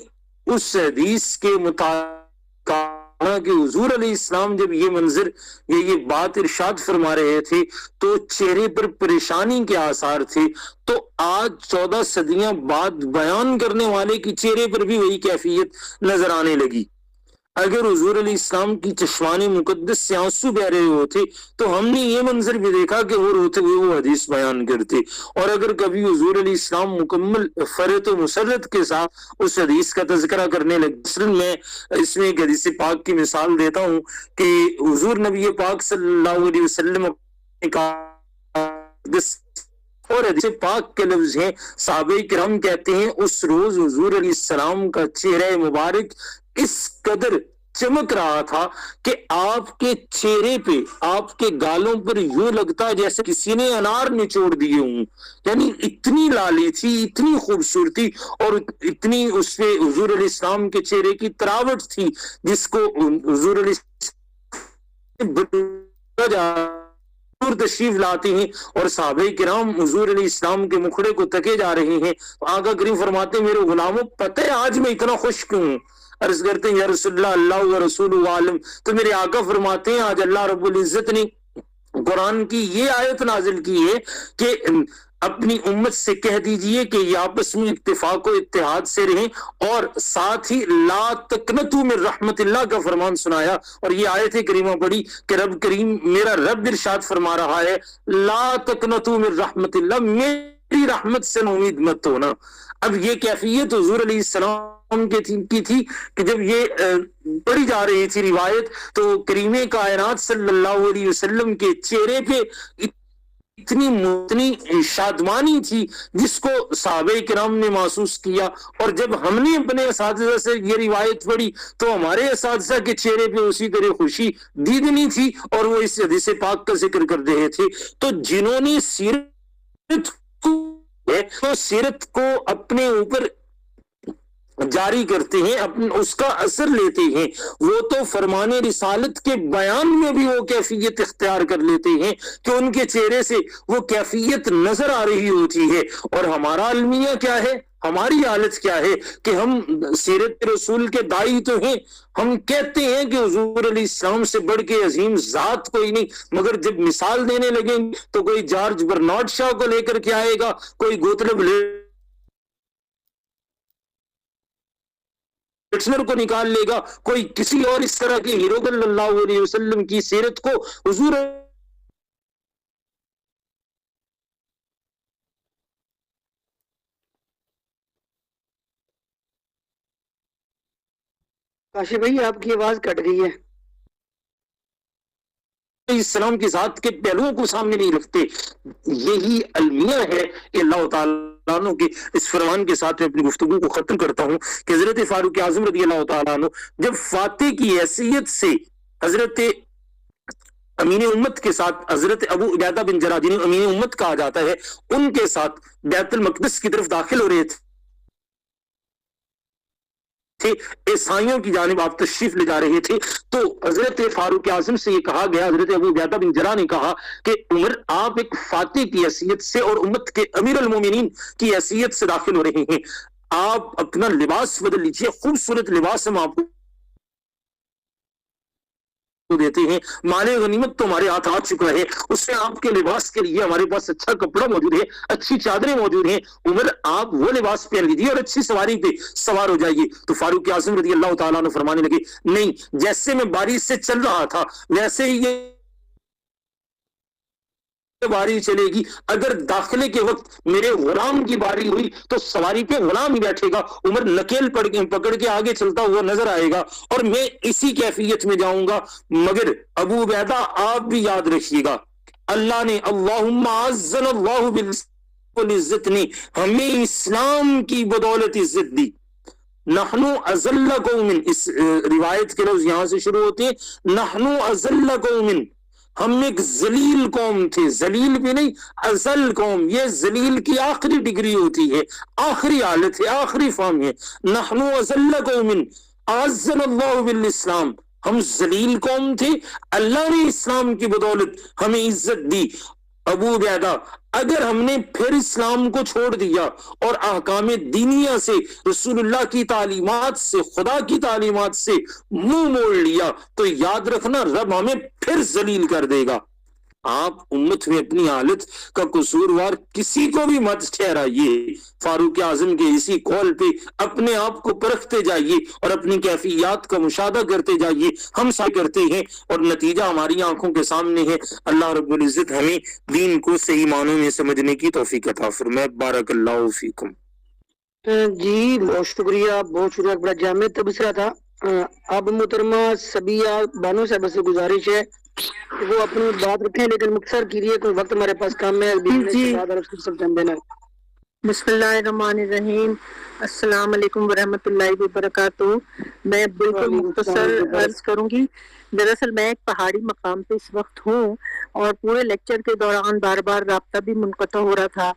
اس حدیث کے مطابق کہا کہ حضور علیہ السلام جب یہ منظر یہ بات ارشاد فرما رہے تھے تو چہرے پر پریشانی کے آثار تھے، تو آج 14 صدیاں بعد بیان کرنے والے کے چہرے پر بھی وہی کیفیت نظر آنے لگی. اگر حضور علیہ السلام کی چشمان مقدس سے آنسو بہ رہے ہوتے تو ہم نے یہ منظر بھی دیکھا کہ وہ روتے ہوئے وہ حدیث بیان کرتے، اور اگر کبھی حضور علیہ السلام مکمل فرت و مسرت کے ساتھ اس حدیث کا تذکرہ کرنے لگے. مثلا میں اس میں ایک حدیث پاک کی مثال دیتا ہوں کہ حضور نبی پاک صلی اللہ علیہ وسلم نے کہا، اور حدیث پاک کے لفظ ہیں، صحابہ کرام کہتے ہیں اس روز حضور علیہ السلام کا چہرہ مبارک اس قدر چمک رہا تھا کہ آپ کے چہرے پہ، آپ کے گالوں پر یوں لگتا جیسے کسی نے انار نچوڑ دیے ہوں. یعنی اتنی لالی تھی، اتنی خوبصورتی، اور اتنی اس پہ حضور علیہ السلام کے چہرے کی تراوٹ تھی جس کو حضور علیہ السلام تشریف لاتے ہیں اور صحابہ کرام حضور علیہ السلام کے مکھڑے کو تکے جا رہے ہیں. آقا کریم فرماتے ہیں میرے غلاموں پتہ ہے آج میں اتنا خوش کیوں ہوں؟ عرض کرتے ہیں یا رسول اللہ، اللہ و رسول عالم. تو میرے آقا فرماتے ہیں آج اللہ رب العزت نے قرآن کی یہ آیت نازل کی ہے کہ اپنی امت سے کہہ دیجئے کہ یہ آپس میں اتفاق و اتحاد سے رہیں، اور ساتھ ہی لا تقنطوا من رحمت اللہ کا فرمان سنایا. اور یہ آیت کریمہ پڑھی کہ رب کریم، میرا رب ارشاد فرما رہا ہے لا تقنطوا من رحمت اللہ، میری رحمت سے امید مت ہونا. اب یہ کیفیت حضور علیہ السلام کی تھی کہ جب یہ پڑھی جا رہی تھی روایت تو کریم کائنات صلی اللہ علیہ وسلم کے چہرے پہ اتنی شادمانی تھی جس کو صحابہ کرام نے محسوس کیا. اور جب ہم نے اپنے اساتذہ سے یہ روایت پڑھی تو ہمارے اساتذہ کے چہرے پہ اسی طرح خوشی دیدنی تھی اور وہ اس حدیث پاک کا ذکر کر رہے تھے. تو جنہوں نے سیرت کو اپنے اوپر جاری کرتے ہیں، اس کا اثر لیتے ہیں، وہ تو فرمان رسالت کے بیان میں بھی وہ کیفیت اختیار کر لیتے ہیں کہ ان کے چہرے سے وہ کیفیت نظر آ رہی ہوتی ہے. اور ہمارا المیہ کیا ہے، ہماری حالت کیا ہے کہ ہم سیرت رسول کے دائی تو ہیں، ہم کہتے ہیں کہ حضور علیہ السلام سے بڑھ کے عظیم ذات کوئی نہیں، مگر جب مثال دینے لگیں تو کوئی جارج برنارڈ شاہ کو لے کر کے آئے گا، کوئی گوتلب کو نکال لے گا، کوئی کسی اور اس طرح کے ہیرو صلی اللہ علیہ وسلم کی سیرت کو حضور کاشف بھائی آپ کی آواز کٹ گئی ہے. اسلام کی ذات کے پہلوؤں کو سامنے نہیں رکھتے. یہی المیہ ہے کہ اللہ تعالیٰ عنہ کے اس فرمان کے ساتھ میں اپنی گفتگو کو ختم کرتا ہوں کہ حضرت فاروق اعظم رضی اللہ تعالیٰ عنہ جب فاتح کی حیثیت سے حضرت امین امت کے ساتھ حضرت ابو عبیدہ بن جراح جنہیں امین امت کہا جاتا ہے ان کے ساتھ بیت المقدس کی طرف داخل ہو رہے تھے، عیسائیوں کی جانب آپ تشریف لے جا رہے تھے، تو حضرت فاروق اعظم سے یہ کہا گیا، حضرت ابو عبیدہ بن جراح نے کہا کہ عمر آپ ایک فاتح کی حیثیت سے اور امت کے امیر المومنین کی حیثیت سے داخل ہو رہے ہیں، آپ اپنا لباس بدل لیجیے، خوبصورت لباس ہم آپ کو دیتے ہیں، مال غنیمت تو ہمارے ہاتھ آ چکا ہے، اس میں آپ کے لباس کے لیے ہمارے پاس اچھا کپڑا موجود ہے، اچھی چادریں موجود ہیں، عمر آپ وہ لباس پہن لیجیے اور اچھی سواری پہ سوار ہو جائیے. تو فاروق اعظم رضی اللہ تعالیٰ عنہ فرمانے لگے نہیں، جیسے میں بارش سے چل رہا تھا ویسے ہی یہ باری چلے گی، اگر داخلے کے وقت میرے غلام کی باری ہوئی تو سواری پہ غلام ہی بیٹھے گا، عمر نکیل پکڑ کے آگے چلتا ہوا نظر آئے گا اور میں اسی کیفیت میں جاؤں گا. مگر ابو عبیدہ آپ بھی یاد رکھیے گا، اللہ نے اللہم عزنا اللہ بالعزت نے ہمیں اسلام کی بدولت عزت دی. نحنو اذل قوم، اس روایت کے لفظ یہاں سے شروع ہوتے ہیں، نحنو اذل قوم، ہم ایک ذلیل قوم تھے، ذلیل بھی نہیں اذل قوم، یہ ذلیل کی آخری ڈگری ہوتی ہے، آخری حالت ہے، آخری فارم ہے. نحنو اذل قوم اعزنا اللہ بالاسلام، ہم ذلیل قوم تھے، اللہ نے اسلام کی بدولت ہمیں عزت دی. ابو عبیدہ اگر ہم نے پھر اسلام کو چھوڑ دیا اور احکام دینیہ سے، رسول اللہ کی تعلیمات سے، خدا کی تعلیمات سے منہ موڑ لیا تو یاد رکھنا رب ہمیں پھر ذلیل کر دے گا. آپ امت میں اپنی حالت کا قصوروار کسی کو بھی مت ٹھہرائیے. فاروق اعظم کے اسی قول پہ اپنے آپ کو پرکھتے جائیے اور اپنی کیفیات کا مشاہدہ کرتے جائیے. ہم سب کرتے ہیں اور نتیجہ ہماری آنکھوں کے سامنے ہے. اللہ رب العزت ہمیں دین کو صحیح معنوں میں سمجھنے کی توفیق عطا فرمائے. بارک اللہ فیکم. جی بہت شکریہ بڑا جامع تبصرہ تھا. اب محترمہ سبیہ بانو صاحبہ سے گزارش ہے کہ وہ اپنی بات رکھیں لیکن مختصر کیجیے، کوئی وقت ہمارے پاس کم ہے. بسم اللہ الرحمن الرحیم. السلام علیکم ورحمۃ اللہ وبرکاتہ. میں بالکل مختصر عرض کروں گی. دراصل میں ایک پہاڑی مقام پہ اس وقت ہوں اور پورے لیکچر کے دوران بار بار رابطہ بھی منقطع ہو رہا تھا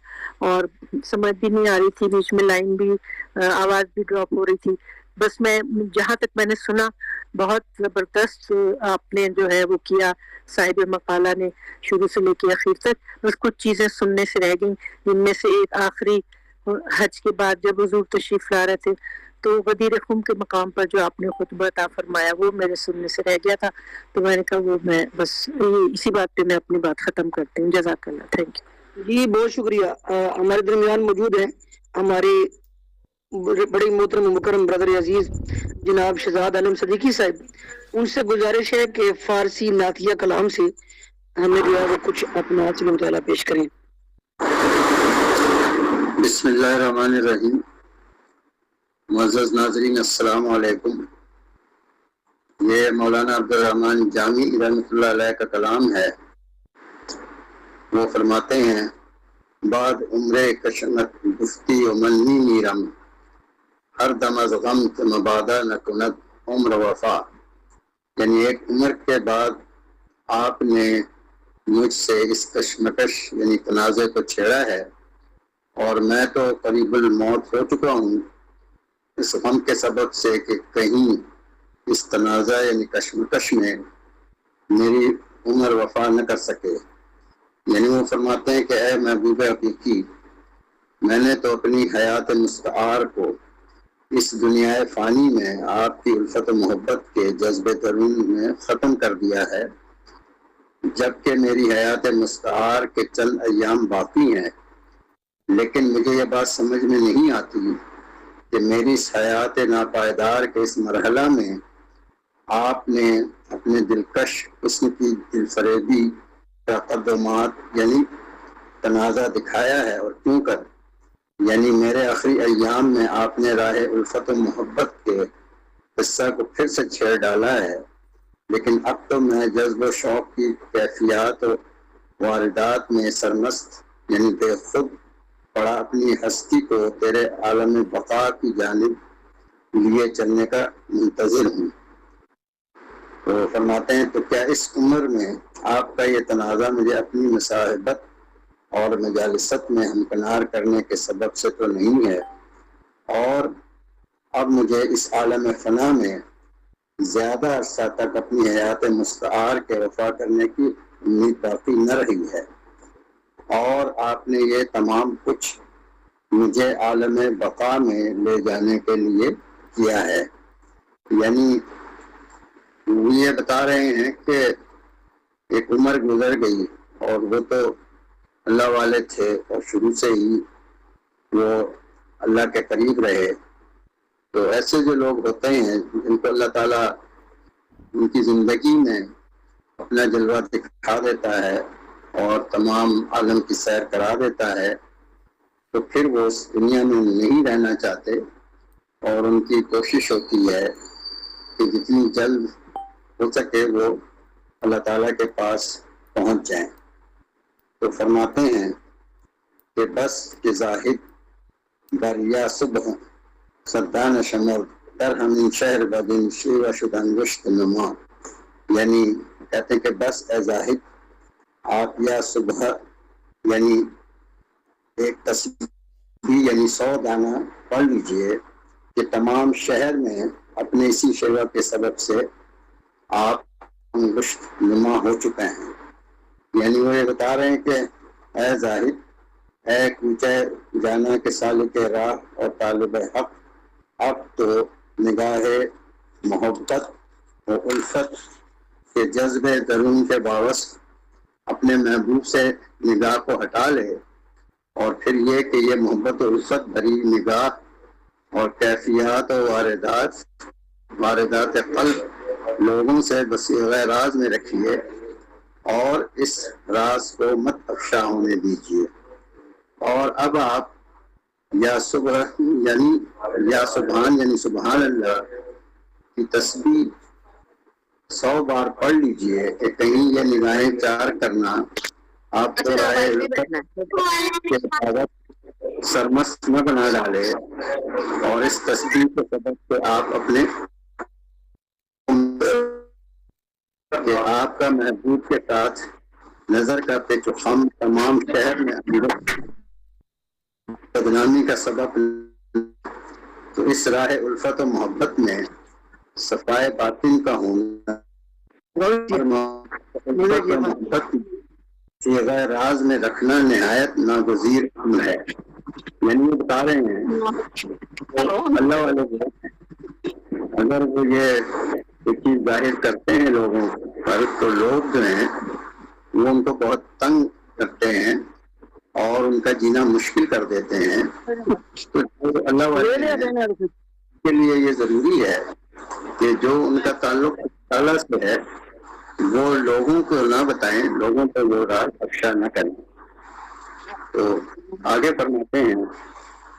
اور سمجھ بھی نہیں آ رہی تھی، بیچ میں لائن بھی آواز بھی ڈراپ ہو رہی تھی. بس میں جہاں تک میں نے سنا بہت زبردست آپ نے جو ہے وہ کیا، صاحب مقالہ نے شروع سے لے کے آخر تک. بس کچھ چیزیں سننے سے رہ گئیں، جن میں سے ایک آخری حج کے بعد جب حضور تشریف لا رہے تھے تو غدیر خم کے مقام پر جو آپ نے خطبہ عطا فرمایا وہ میرے سننے سے رہ گیا تھا، تو میں نے کہا وہ میں بس اسی بات پہ میں اپنی بات ختم کرتی ہوں. جزاک اللہ. Thank you. جی بہت شکریہ. ہمارے درمیان موجود ہیں ہمارے بڑی محترم مکرم برادر عزیز جناب شہزاد عالم صدیقی صاحب. ان سے گزارش ہے کہ فارسی نعتیہ کلام سے ہمیں جو ہے وہ کچھ اپنا اصل مطالعہ پیش کریں. بسم اللہ الرحمن الرحیم. معزز ناظرین السلام علیکم. یہ مولانا عبدالرحمن جامی رحمۃ اللہ علیہ کا کلام ہے. وہ فرماتے ہیں بعد عمر کشمت گفتی و منی نیرم ہر دم از غم کے مبادہ نہ کند عمر وفا. یعنی ایک عمر کے بعد آپ نے مجھ سے اس کشمکش یعنی تنازع کو چھیڑا ہے اور میں تو قریب الموت ہو چکا ہوں اس غم کے سبب سے کہ کہیں اس تنازع یعنی کشمکش میں میری عمر وفا نہ کر سکے. یعنی وہ فرماتے ہیں کہ اے محبوب حقیقی، میں نے تو اپنی حیات مستعار کو اس دنیا فانی میں آپ کی الفت و محبت کے جذبے درون میں ختم کر دیا ہے، جبکہ میری حیات مستعار کے چند ایام باقی ہیں. لیکن مجھے یہ بات سمجھ میں نہیں آتی کہ میری اس حیات ناپائیدار کے اس مرحلہ میں آپ نے اپنے دلکش قسم کی دلفریبی تقدمات یعنی تنازع دکھایا ہے اور کیوں کر. یعنی میرے آخری ایام میں آپ نے راہ الفت و محبت کے قصہ کو پھر سے چھیڑ ڈالا ہے، لیکن اب تو میں جذب و شوق کی کیفیات و واردات میں سرمست یعنی بے خود پڑا اپنی ہستی کو تیرے عالم بقا کی جانب لیے چلنے کا منتظر ہوں. تو فرماتے ہیں تو کیا اس عمر میں آپ کا یہ تنازع مجھے اپنی مصاحبت اور مجالست میں ہمکنار کرنے کے سبب سے تو نہیں ہے، اور اب مجھے اس عالم فنا میں زیادہ عرصہ تک اپنی حیات مستعار کے وفا کرنے کی امید باقی نہ رہی ہے، اور آپ نے یہ تمام کچھ مجھے عالم بقا میں لے جانے کے لیے کیا ہے. یعنی وہ یہ بتا رہے ہیں کہ ایک عمر گزر گئی اور وہ تو اللہ والے تھے اور شروع سے ہی وہ اللہ کے قریب رہے. تو ایسے جو لوگ ہوتے ہیں جن کو اللہ تعالیٰ ان کی زندگی میں اپنا جلوہ دکھا دیتا ہے اور تمام عالم کی سیر کرا دیتا ہے، تو پھر وہ اس دنیا میں نہیں رہنا چاہتے اور ان کی کوشش ہوتی ہے کہ جتنی جلد ہو سکے وہ اللہ تعالیٰ کے پاس پہنچ جائیں. تو فرماتے ہیں کہ بس کہ زاہد دریا صبح سردان شمر در ہمیں شہر بدن شیوہ شدن رشت نما. یعنی کہتے ہیں کہ بس اے زاہد آپ یا صبح یعنی ایک تسبیح یعنی 100 دانہ پڑھ لیجئے کہ تمام شہر میں اپنے اسی شیوہ کے سبب سے آپ رشت نما ہو چکے ہیں. یعنی وہ یہ بتا رہے ہیں کہ اے زاہد، اے کوچہ جانا کے سالک راہ اور طالب حق، اب تو نگاہ محبت و الفت کے جذبے درون کے باوس اپنے محبوب سے نگاہ کو ہٹا لے، اور پھر یہ کہ یہ محبت و الفت بھری نگاہ اور کیفیات و واردات قلب لوگوں سے بصیغہ راز میں رکھیے، اور اس راز کو مت افشا ہونے دیجیے۔ اور اب آپ یا سبحان یعنی سبحان اللہ کی تسبیح 100 بار پڑھ لیجئے کہ کہیں یہ نگاہیں چار کرنا آپ کو سرمست نہ بنا ڈالے، اور اس تسبیح کے سبب سے آپ اپنے کہ آپ کا محبوب کے ساتھ نظر کرتے جو ہم تمام شہر میں بدنامی کا سبب، تو اس راہ الفت و محبت میں صفائے باطن کا ہونا محبت صیغہ راز میں رکھنا نہایت ناگزیر امر ہے۔ یعنی وہ بتا رہے ہیں اللہ والے اگر وہ یہ چیز ظاہر کرتے ہیں لوگوں پر، تو لوگ جو ہیں وہ ان کو بہت تنگ کرتے ہیں اور ان کا جینا مشکل کر دیتے ہیں۔ تو اللہ والے کے لیے یہ ضروری ہے کہ جو ان کا تعلق اللہ سے ہے وہ لوگوں کو نہ بتائیں، لوگوں کو وہ راز افشا نہ کریں۔ تو آگے فرماتے ہیں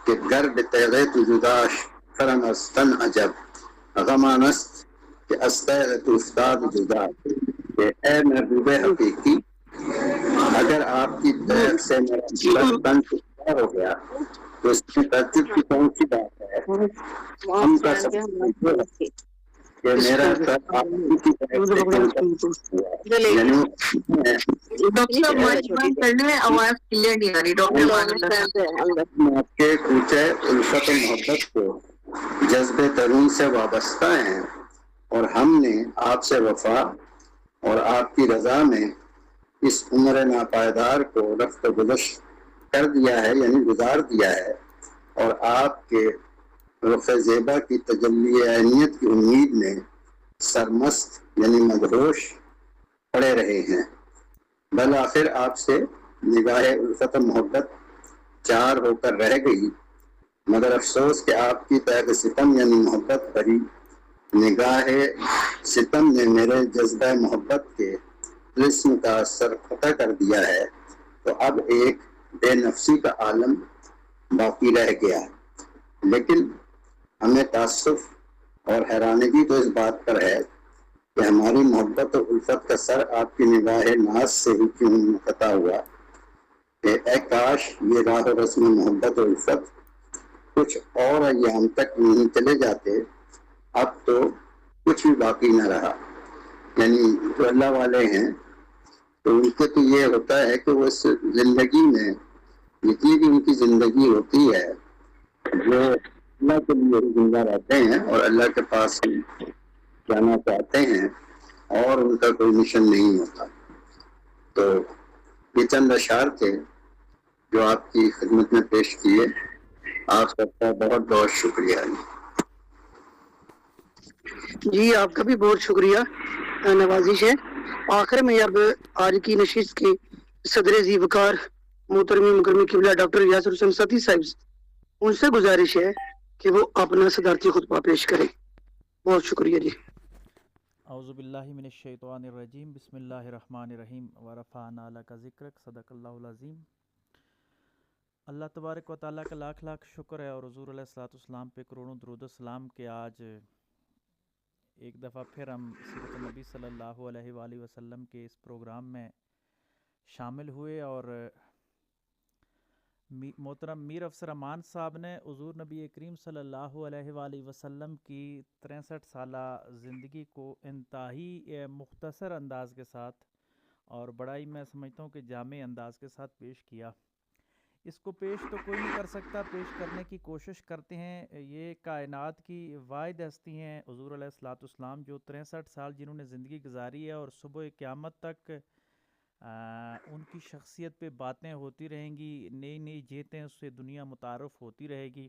کہ گر بتیغے تو جداش فرم استن عجب غمانست کہ استیغ استاد جدا، کہ اے محبوب حقیقی اگر آپ کی طرف سے میرا تن ہو گیا تو اس میں تعجب کی کون سی بات ہے؟ ہم کا سب کہ میرا سر آپ کی طرف سے آواز کلیئر نہیں آ رہی ڈاکٹر۔ آپ کے کوچے الفت و محبت کو جذب درون سے وابستہ ہیں، اور ہم نے آپ سے وفا اور آپ کی رضا میں اس عمر ناپائیدار کو رفت و گذشت کر دیا ہے، یعنی گزار دیا ہے، اور آپ کے رخ زیبا کی تجلی عینیت کی امید میں سرمست یعنی مدہوش پڑے رہے ہیں۔ بالآخر آپ سے نگاہ الفت و محبت چار ہو کر رہ گئی، مگر افسوس کہ آپ کی تحت ستم یعنی محبت بھری نگاہ ستم نے میرے جذبہ محبت کے جسم کا سر فتح کر دیا ہے، تو اب ایک بے نفسی کا عالم باقی رہ گیا۔ لیکن ہمیں تعصف اور حیرانگی تو اس بات پر ہے کہ ہماری محبت و الفت کا سر آپ کی نگاہ ناز سے ہی کیوں منقطع ہوا، کہ اے کاش یہ راہ و رسم محبت و الفت کچھ اور ایام تک نہیں چلے جاتے، اب تو کچھ بھی باقی نہ رہا۔ یعنی جو اللہ والے ہیں تو ان کو تو یہ ہوتا ہے کہ وہ اس زندگی میں جتنی بھی ان کی زندگی ہوتی ہے جو اللہ کے لیے زندہ رہتے ہیں اور اللہ کے پاس جانا چاہتے ہیں، اور ان کا کوئی مشن نہیں ہوتا۔ تو یہ چند اشعار تھے جو آپ کی خدمت میں پیش کیے، آپ سب کا بہت بہت شکریہ۔ جی آپ کا بھی بہت شکریہ، نوازش ہے۔ آخر میں اب آج کی نشست کے صدر ذی وقار محترم مکرم قبلہ ڈاکٹر یاسر حسین ستی صاحب، ان سے گزارش ہے کہ وہ اپنا صدارتی خطبہ پیش کریں۔ بہت شکریہ جی۔ اعوذ باللہ من الشیطان الرجیم، بسم اللہ الرحمن الرحیم، ورفعنا لک ذکرک، صدق اللہ العظیم۔ اللہ تبارک و تعالیٰ کا لاکھ لاکھ شکر ہے، اور حضور علیہ الصلوۃ والسلام پہ کروڑوں درود و سلام کہ آج ایک دفعہ پھر ہم سیرت نبی صلی اللہ علیہ وآلہ وسلم کے اس پروگرام میں شامل ہوئے، اور محترم میر افسر امان صاحب نے حضور نبی کریم صلی اللہ علیہ وآلہ وسلم کی 63 سالہ زندگی کو انتہائی مختصر انداز کے ساتھ اور بڑا ہی میں سمجھتا ہوں کہ جامع انداز کے ساتھ پیش کیا۔ اس کو پیش تو کوئی نہیں کر سکتا، پیش کرنے کی کوشش کرتے ہیں۔ یہ کائنات کی واحد ہستی ہیں حضور علیہ الصلوۃ والسلام، جو 63 سال جنہوں نے زندگی گزاری ہے، اور صبح قیامت تک ان کی شخصیت پہ باتیں ہوتی رہیں گی، نئی نئی جہتیں اس سے دنیا متعارف ہوتی رہے گی۔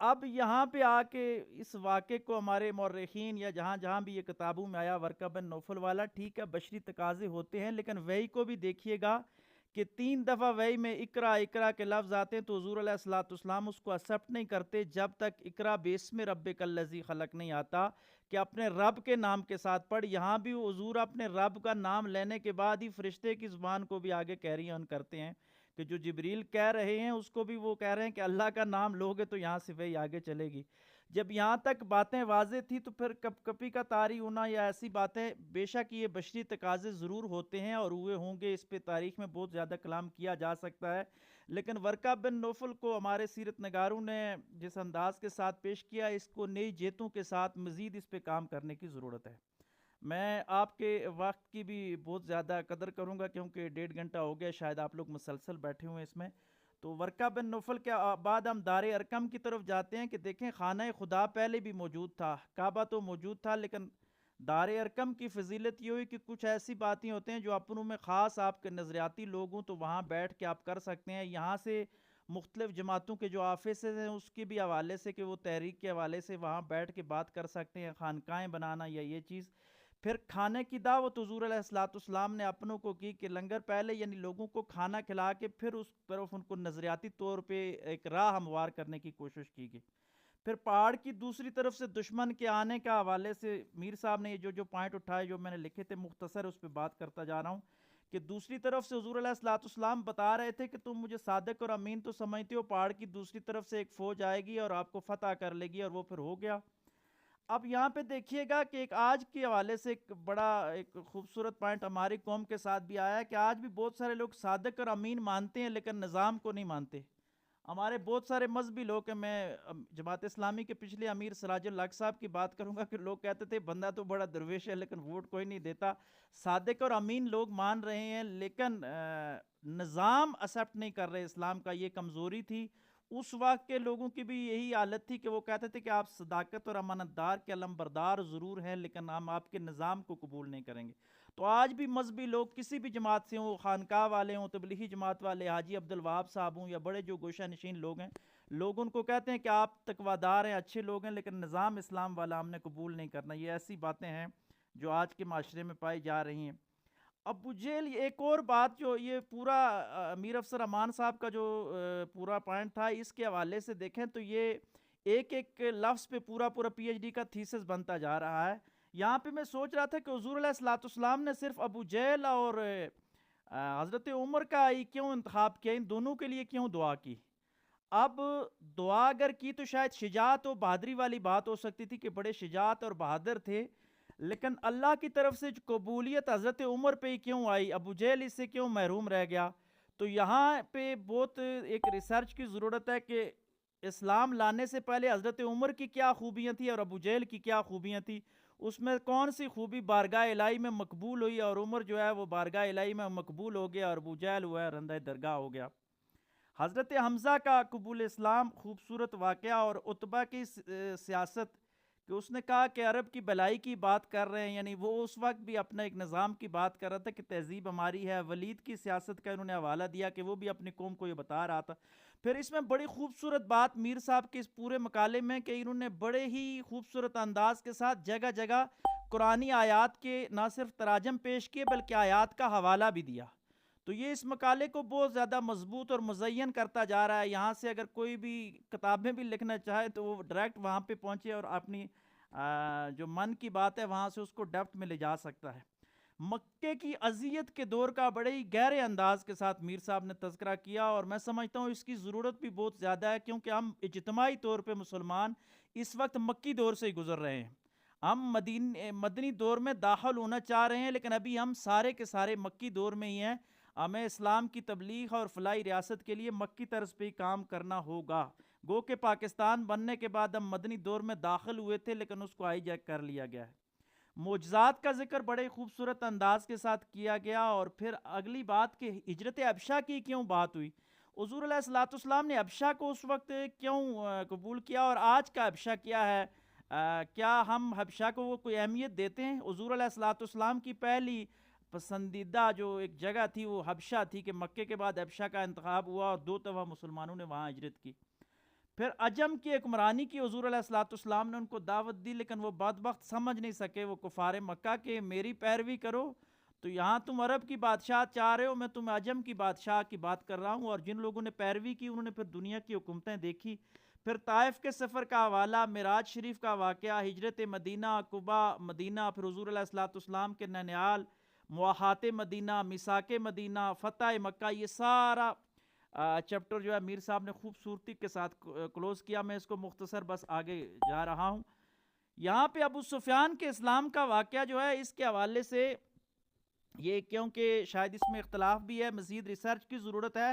اب یہاں پہ آ کے اس واقعے کو ہمارے مورخین یا جہاں جہاں بھی یہ کتابوں میں آیا ورقہ بن نوفل والا، ٹھیک ہے بشری تقاضے ہوتے ہیں، لیکن وحی کو بھی دیکھیے گا کہ 3 دفعہ وحی میں اقرا اقرا کے لفظ آتے ہیں تو حضور علیہ الصلوۃ والسلام اس کو ایکسیپٹ نہیں کرتے جب تک اقرا باسم ربک الذی خلق نہیں آتا کہ اپنے رب کے نام کے ساتھ پڑھ۔ یہاں بھی حضور اپنے رب کا نام لینے کے بعد ہی فرشتے کی زبان کو بھی آگے کیری آن کرتے ہیں کہ جو جبریل کہہ رہے ہیں اس کو بھی وہ کہہ رہے ہیں کہ اللہ کا نام لوگے تو یہاں سے وہی آگے چلے گی۔ جب یہاں تک باتیں واضح تھی تو پھر کپی کا طاری ہونا یا ایسی باتیں، بے شک یہ بشری تقاضے ضرور ہوتے ہیں اور ہوئے ہوں گے، اس پہ تاریخ میں بہت زیادہ کلام کیا جا سکتا ہے، لیکن ورقہ بن نوفل کو ہمارے سیرت نگاروں نے جس انداز کے ساتھ پیش کیا، اس کو نئی جیتوں کے ساتھ مزید اس پہ کام کرنے کی ضرورت ہے۔ میں آپ کے وقت کی بھی بہت زیادہ قدر کروں گا کیونکہ 1.5 گھنٹہ ہو گیا، شاید آپ لوگ مسلسل بیٹھے ہوئے ہیں اس میں۔ تو ورقہ بن نوفل کے بعد ہم دار ارقم کی طرف جاتے ہیں کہ دیکھیں خانہ خدا پہلے بھی موجود تھا، کعبہ تو موجود تھا، لیکن دار ارقم کی فضیلت یہ ہوئی کہ کچھ ایسی باتیں ہوتے ہیں جو اپنوں میں خاص آپ کے نظریاتی لوگ ہوں تو وہاں بیٹھ کے آپ کر سکتے ہیں۔ یہاں سے مختلف جماعتوں کے جو آفیسز ہیں اس کے بھی حوالے سے کہ وہ تحریک کے حوالے سے وہاں بیٹھ کے بات کر سکتے ہیں، خانقاہیں بنانا یا یہ چیز۔ پھر کھانے کی دعوت حضور علیہ الصلوۃ والسلام نے اپنوں کو کی کہ لنگر پہلے یعنی لوگوں کو کھانا کھلا کے پھر اس طرف ان کو نظریاتی طور پہ ایک راہ ہموار کرنے کی کوشش کی گئی۔ پھر پہاڑ کی دوسری طرف سے دشمن کے آنے کا حوالے سے میر صاحب نے یہ جو پوائنٹ اٹھائے جو میں نے لکھے تھے مختصر اس پہ بات کرتا جا رہا ہوں کہ دوسری طرف سے حضور علیہ الصلوۃ والسلام بتا رہے تھے کہ تم مجھے صادق اور امین تو سمجھتے ہو، پہاڑ کی دوسری طرف سے ایک فوج آئے گی اور آپ کو فتح کر لے گی، اور وہ پھر ہو گیا۔ اب یہاں پہ دیکھیے گا کہ ایک آج کے حوالے سے ایک بڑا ایک خوبصورت پوائنٹ ہماری قوم کے ساتھ بھی آیا ہے کہ آج بھی بہت سارے لوگ صادق اور امین مانتے ہیں لیکن نظام کو نہیں مانتے۔ ہمارے بہت سارے مذہبی لوگ ہیں، میں جماعت اسلامی کے پچھلے امیر سراج الحق صاحب کی بات کروں گا کہ لوگ کہتے تھے بندہ تو بڑا درویش ہے لیکن ووٹ کوئی نہیں دیتا۔ صادق اور امین لوگ مان رہے ہیں لیکن نظام ایکسیپٹ نہیں کر رہے، اسلام کا یہ کمزوری تھی۔ اس وقت کے لوگوں کی بھی یہی حالت تھی کہ وہ کہتے تھے کہ آپ صداقت اور امانت دار کے علم بردار ضرور ہیں لیکن ہم آپ کے نظام کو قبول نہیں کریں گے۔ تو آج بھی مذہبی لوگ کسی بھی جماعت سے ہوں، خانقاہ والے ہوں، تبلیغی جماعت والے، حاجی عبدالوہاب صاحب ہوں یا بڑے جو گوشہ نشین لوگ ہیں، لوگ ان کو کہتے ہیں کہ آپ تقویدار ہیں، اچھے لوگ ہیں لیکن نظام اسلام والا ہم نے قبول نہیں کرنا۔ یہ ایسی باتیں ہیں جو آج کے معاشرے میں پائی جا رہی ہیں۔ ابو جہل ایک اور بات جو یہ پورا امیر افسر امان صاحب کا جو پورا پوائنٹ تھا اس کے حوالے سے دیکھیں تو یہ ایک ایک لفظ پہ پورا پی ایچ ڈی کا تھیسس بنتا جا رہا ہے۔ یہاں پہ میں سوچ رہا تھا کہ حضور علیہ الصلوۃ والسلام نے صرف ابو جہل اور حضرت عمر کا ہی کیوں انتخاب کیا، ان دونوں کے لیے کیوں دعا کی؟ اب دعا اگر کی تو شاید شجاعت و بہادری والی بات ہو سکتی تھی کہ بڑے شجاعت اور بہادر تھے، لیکن اللہ کی طرف سے جو قبولیت حضرت عمر پہ ہی کیوں آئی، ابو جہل اس سے کیوں محروم رہ گیا؟ تو یہاں پہ بہت ایک ریسرچ کی ضرورت ہے کہ اسلام لانے سے پہلے حضرت عمر کی کیا خوبیاں تھیں اور ابو جہل کی کیا خوبیاں تھیں، اس میں کون سی خوبی بارگاہ الہی میں مقبول ہوئی اور عمر جو ہے وہ بارگاہ الہی میں مقبول ہو گیا اور ابو جہل ہوا ہے رندہ درگاہ ہو گیا۔ حضرت حمزہ کا قبول اسلام خوبصورت واقعہ اور عتبہ کی سیاست کہ اس نے کہا کہ عرب کی بلائی کی بات کر رہے ہیں، یعنی وہ اس وقت بھی اپنا ایک نظام کی بات کر رہا تھا کہ تہذیب ہماری ہے۔ ولید کی سیاست کا انہوں نے حوالہ دیا کہ وہ بھی اپنی قوم کو یہ بتا رہا تھا۔ پھر اس میں بڑی خوبصورت بات میر صاحب کے اس پورے مقالے میں کہ انہوں نے بڑے ہی خوبصورت انداز کے ساتھ جگہ جگہ قرآنی آیات کے نہ صرف تراجم پیش کیے بلکہ آیات کا حوالہ بھی دیا۔ تو یہ اس مقالے کو بہت زیادہ مضبوط اور مزین کرتا جا رہا ہے۔ یہاں سے اگر کوئی بھی کتابیں بھی لکھنا چاہے تو وہ ڈائریکٹ وہاں پہ پہنچے اور اپنی جو من کی بات ہے وہاں سے اس کو ڈیپتھ میں لے جا سکتا ہے۔ مکے کی اذیت کے دور کا بڑے ہی گہرے انداز کے ساتھ میر صاحب نے تذکرہ کیا اور میں سمجھتا ہوں اس کی ضرورت بھی بہت زیادہ ہے کیونکہ ہم اجتماعی طور پہ مسلمان اس وقت مکی دور سے ہی گزر رہے ہیں۔ ہم مدنی دور میں داخل ہونا چاہ رہے ہیں لیکن ابھی ہم سارے کے سارے مکی دور میں ہی ہیں۔ ہمیں اسلام کی تبلیغ اور فلاحی ریاست کے لیے مکی طرز پہ ہی کام کرنا ہوگا۔ گو کہ پاکستان بننے کے بعد ہم مدنی دور میں داخل ہوئے تھے لیکن اس کو ہائی جیک کر لیا گیا ہے۔ معجزات کا ذکر بڑے خوبصورت انداز کے ساتھ کیا گیا اور پھر اگلی بات کہ ہجرت حبشہ کی کیوں بات ہوئی، حضور علیہ الصلوۃ والسلام نے حبشہ کو اس وقت کیوں قبول کیا اور آج کا حبشہ کیا ہے؟ کیا ہم حبشہ کو وہ کوئی اہمیت دیتے ہیں؟ حضور علیہ الصلوۃ والسلام کی پہلی پسندیدہ جو ایک جگہ تھی وہ حبشہ تھی کہ مکے کے بعد حبشہ کا انتخاب ہوا اور 2 دفعہ مسلمانوں نے وہاں ہجرت کی۔ پھر عجم کی حکمرانی کی حضور علیہ الصلوۃ والسلام نے ان کو دعوت دی، لیکن وہ بدبخت سمجھ نہیں سکے وہ کفار مکہ کہ میری پیروی کرو تو یہاں تم عرب کی بادشاہ چاہ رہے ہو، میں تم عجم کی بادشاہ کی بات کر رہا ہوں. اور جن لوگوں نے پیروی کی انہوں نے پھر دنیا کی حکومتیں دیکھی. پھر طائف کے سفر کا حوالہ، معراج شریف کا واقعہ، ہجرت مدینہ، قبا مدینہ، پھر حضور علیہ الصلوۃ والسلام کے ننیال، مواخات مدینہ، میثاق مدینہ، فتح مکہ، یہ سارا چیپٹر جو ہے میر صاحب نے خوبصورتی کے ساتھ کلوز کیا. میں اس کو مختصر بس آگے جا رہا ہوں. یہاں پہ ابو سفیان کے اسلام کا واقعہ جو ہے اس کے حوالے سے یہ، کیونکہ شاید اس میں اختلاف بھی ہے، مزید ریسرچ کی ضرورت ہے.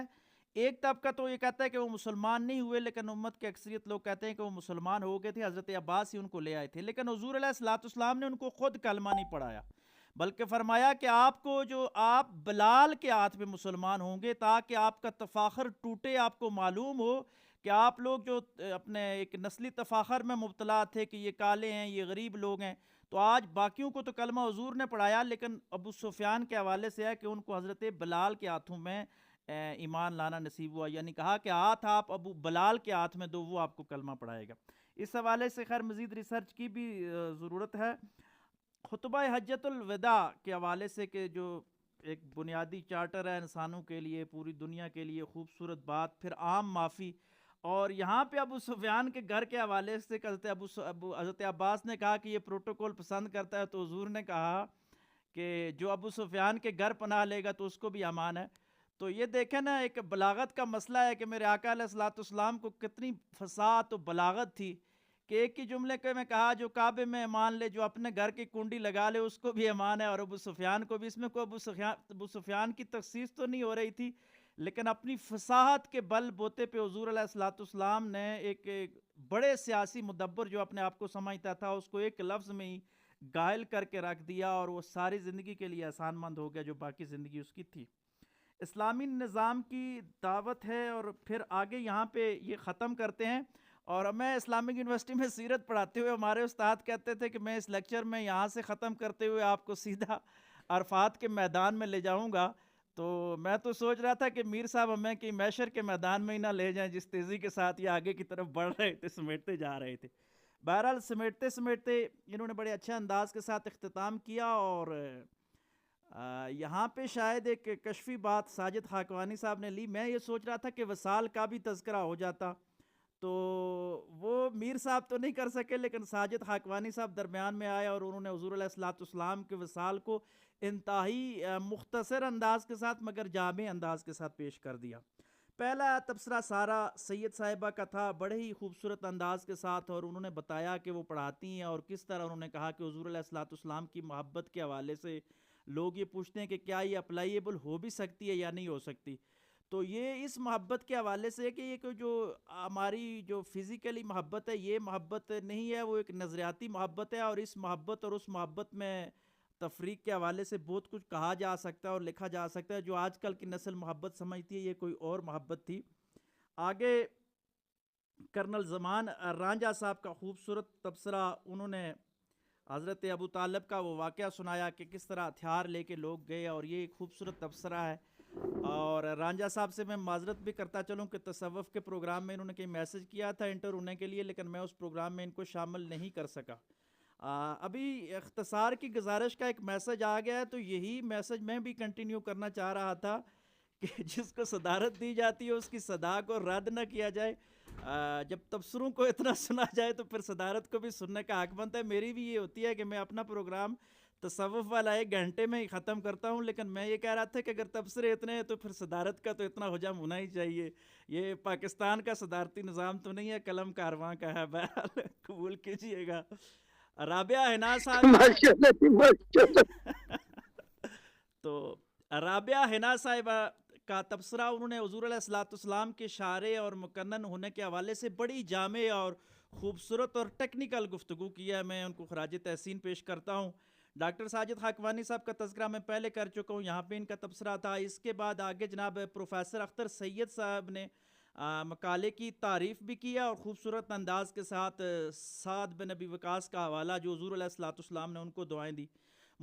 ایک طبقہ تو یہ کہتا ہے کہ وہ مسلمان نہیں ہوئے، لیکن امت کے اکثریت لوگ کہتے ہیں کہ وہ مسلمان ہو گئے تھے، حضرت عباس ہی ان کو لے آئے تھے. لیکن حضور علیہ الصلوۃ والسلام نے ان کو خود کلمہ نہیں پڑھایا، بلکہ فرمایا کہ آپ بلال کے ہاتھ میں مسلمان ہوں گے تاکہ آپ کا تفاخر ٹوٹے، آپ کو معلوم ہو کہ آپ لوگ جو اپنے ایک نسلی تفاخر میں مبتلا تھے کہ یہ کالے ہیں، یہ غریب لوگ ہیں. تو آج باقیوں کو تو کلمہ حضور نے پڑھایا، لیکن ابو سفیان کے حوالے سے ہے کہ ان کو حضرت بلال کے ہاتھوں میں ایمان لانا نصیب ہوا، یعنی کہا کہ ہاتھ آپ ابو بلال کے ہاتھ میں دو، وہ آپ کو کلمہ پڑھائے گا. اس حوالے سے خیر مزید ریسرچ کی بھی ضرورت ہے. خطبہ حجۃ الوداع کے حوالے سے کہ جو ایک بنیادی چارٹر ہے انسانوں کے لیے، پوری دنیا کے لیے، خوبصورت بات. پھر عام معافی. اور یہاں پہ ابو سفیان کے گھر کے حوالے سے حضرت عباس نے کہا کہ یہ پروٹوکول پسند کرتا ہے، تو حضور نے کہا کہ جو ابو سفیان کے گھر پناہ لے گا تو اس کو بھی امان ہے. تو یہ دیکھیں نا، ایک بلاغت کا مسئلہ ہے کہ میرے آقا علیہ الصلوۃ والسلام کو کتنی فصاحت و بلاغت تھی کہ ایک ہی جملے کے میں کہا جو کعبے میں ایمان لے، جو اپنے گھر کی کنڈی لگا لے، اس کو بھی ایمان ہے، اور ابو سفیان کو بھی. اس میں کوئی ابو سفیان کی تخصیص تو نہیں ہو رہی تھی، لیکن اپنی فصاحت کے بل بوتے پہ حضور علیہ الصلوۃ والسلام نے ایک بڑے سیاسی مدبر جو اپنے آپ کو سمجھتا تھا، اس کو ایک لفظ میں ہی گائل کر کے رکھ دیا، اور وہ ساری زندگی کے لیے احسان مند ہو گیا جو باقی زندگی اس کی تھی. اسلامی نظام کی دعوت ہے. اور پھر آگے یہاں پہ یہ ختم کرتے ہیں. اور میں اسلامک یونیورسٹی میں سیرت پڑھاتے ہوئے ہمارے استاد کہتے تھے کہ میں اس لیکچر میں یہاں سے ختم کرتے ہوئے آپ کو سیدھا عرفات کے میدان میں لے جاؤں گا. تو میں تو سوچ رہا تھا کہ میر صاحب ہمیں کہ محشر کے میدان میں ہی نہ لے جائیں، جس تیزی کے ساتھ یہ آگے کی طرف بڑھ رہے تھے، سمیٹتے جا رہے تھے. بہرحال سمیٹتے انہوں نے بڑے اچھے انداز کے ساتھ اختتام کیا. اور یہاں پہ شاید ایک کشفی بات ساجد خاکوانی صاحب نے لی. میں یہ سوچ رہا تھا کہ وصال کا بھی تذکرہ ہو جاتا، تو وہ میر صاحب تو نہیں کر سکے، لیکن ساجد خاکوانی صاحب درمیان میں آئے اور انہوں نے حضور علیہ الصلوۃ والسلام کے وصال کو انتہائی مختصر انداز کے ساتھ مگر جامع انداز کے ساتھ پیش کر دیا. پہلا تبصرہ سارا سید صاحبہ کا تھا، بڑے ہی خوبصورت انداز کے ساتھ، اور انہوں نے بتایا کہ وہ پڑھاتی ہیں اور کس طرح انہوں نے کہا کہ حضور علیہ الصلوۃ والسلام کی محبت کے حوالے سے لوگ یہ پوچھتے ہیں کہ کیا یہ اپلائیبل ہو بھی سکتی ہے یا نہیں ہو سکتی. تو یہ اس محبت کے حوالے سے کہ یہ جو ہماری جو فزیکلی محبت ہے، یہ محبت نہیں ہے، وہ ایک نظریاتی محبت ہے. اور اس محبت اور اس محبت میں تفریق کے حوالے سے بہت کچھ کہا جا سکتا ہے اور لکھا جا سکتا ہے. جو آج کل کی نسل محبت سمجھتی ہے، یہ کوئی اور محبت تھی. آگے کرنل زمان رانجھا صاحب کا خوبصورت تبصرہ، انہوں نے حضرت ابو طالب کا وہ واقعہ سنایا کہ کس طرح ہتھیار لے کے لوگ گئے، اور یہ ایک خوبصورت تبصرہ ہے. اور رانجھا صاحب سے میں معذرت بھی کرتا چلوں کہ تصوف کے پروگرام میں انہوں نے کہیں میسج کیا تھا انٹر ہونے کے لیے، لیکن میں اس پروگرام میں ان کو شامل نہیں کر سکا. ابھی اختصار کی گزارش کا ایک میسج آ گیا ہے، تو یہی میسج میں بھی کنٹینیو کرنا چاہ رہا تھا کہ جس کو صدارت دی جاتی ہے اس کی صدا کو رد نہ کیا جائے. جب تبصروں کو اتنا سنا جائے تو پھر صدارت کو بھی سننے کا حق بنتا ہے. میری بھی یہ ہوتی ہے کہ میں اپنا پروگرام تصوف والا 1 گھنٹے میں ہی ختم کرتا ہوں، لیکن میں یہ کہہ رہا تھا کہ اگر تبصرے اتنے ہیں تو پھر صدارت کا تو اتنا حجم ہونا ہی چاہیے. یہ پاکستان کا صدارتی نظام تو نہیں ہے، قلم کارواں کا ہے. بہرحال قبول کیجئے گا. رابعہ حنا صاحب تو رابعہ حنا صاحبہ کا تبصرہ، انہوں نے حضور علیہ الصلوۃ والسلام کے شارع اور مکنن ہونے کے حوالے سے بڑی جامع اور خوبصورت اور ٹیکنیکل گفتگو کی ہے. میں ان کو خراج تحسین پیش کرتا ہوں. ڈاکٹر ساجد خاکوانی صاحب کا تذکرہ میں پہلے کر چکا ہوں، یہاں پہ ان کا تبصرہ تھا. اس کے بعد آگے جناب پروفیسر اختر سید صاحب نے مقالے کی تعریف بھی کیا اور خوبصورت انداز کے ساتھ سعد بن ابی وقاص کا حوالہ جو حضور علیہ الصلوۃ والسلام نے ان کو دعائیں دی.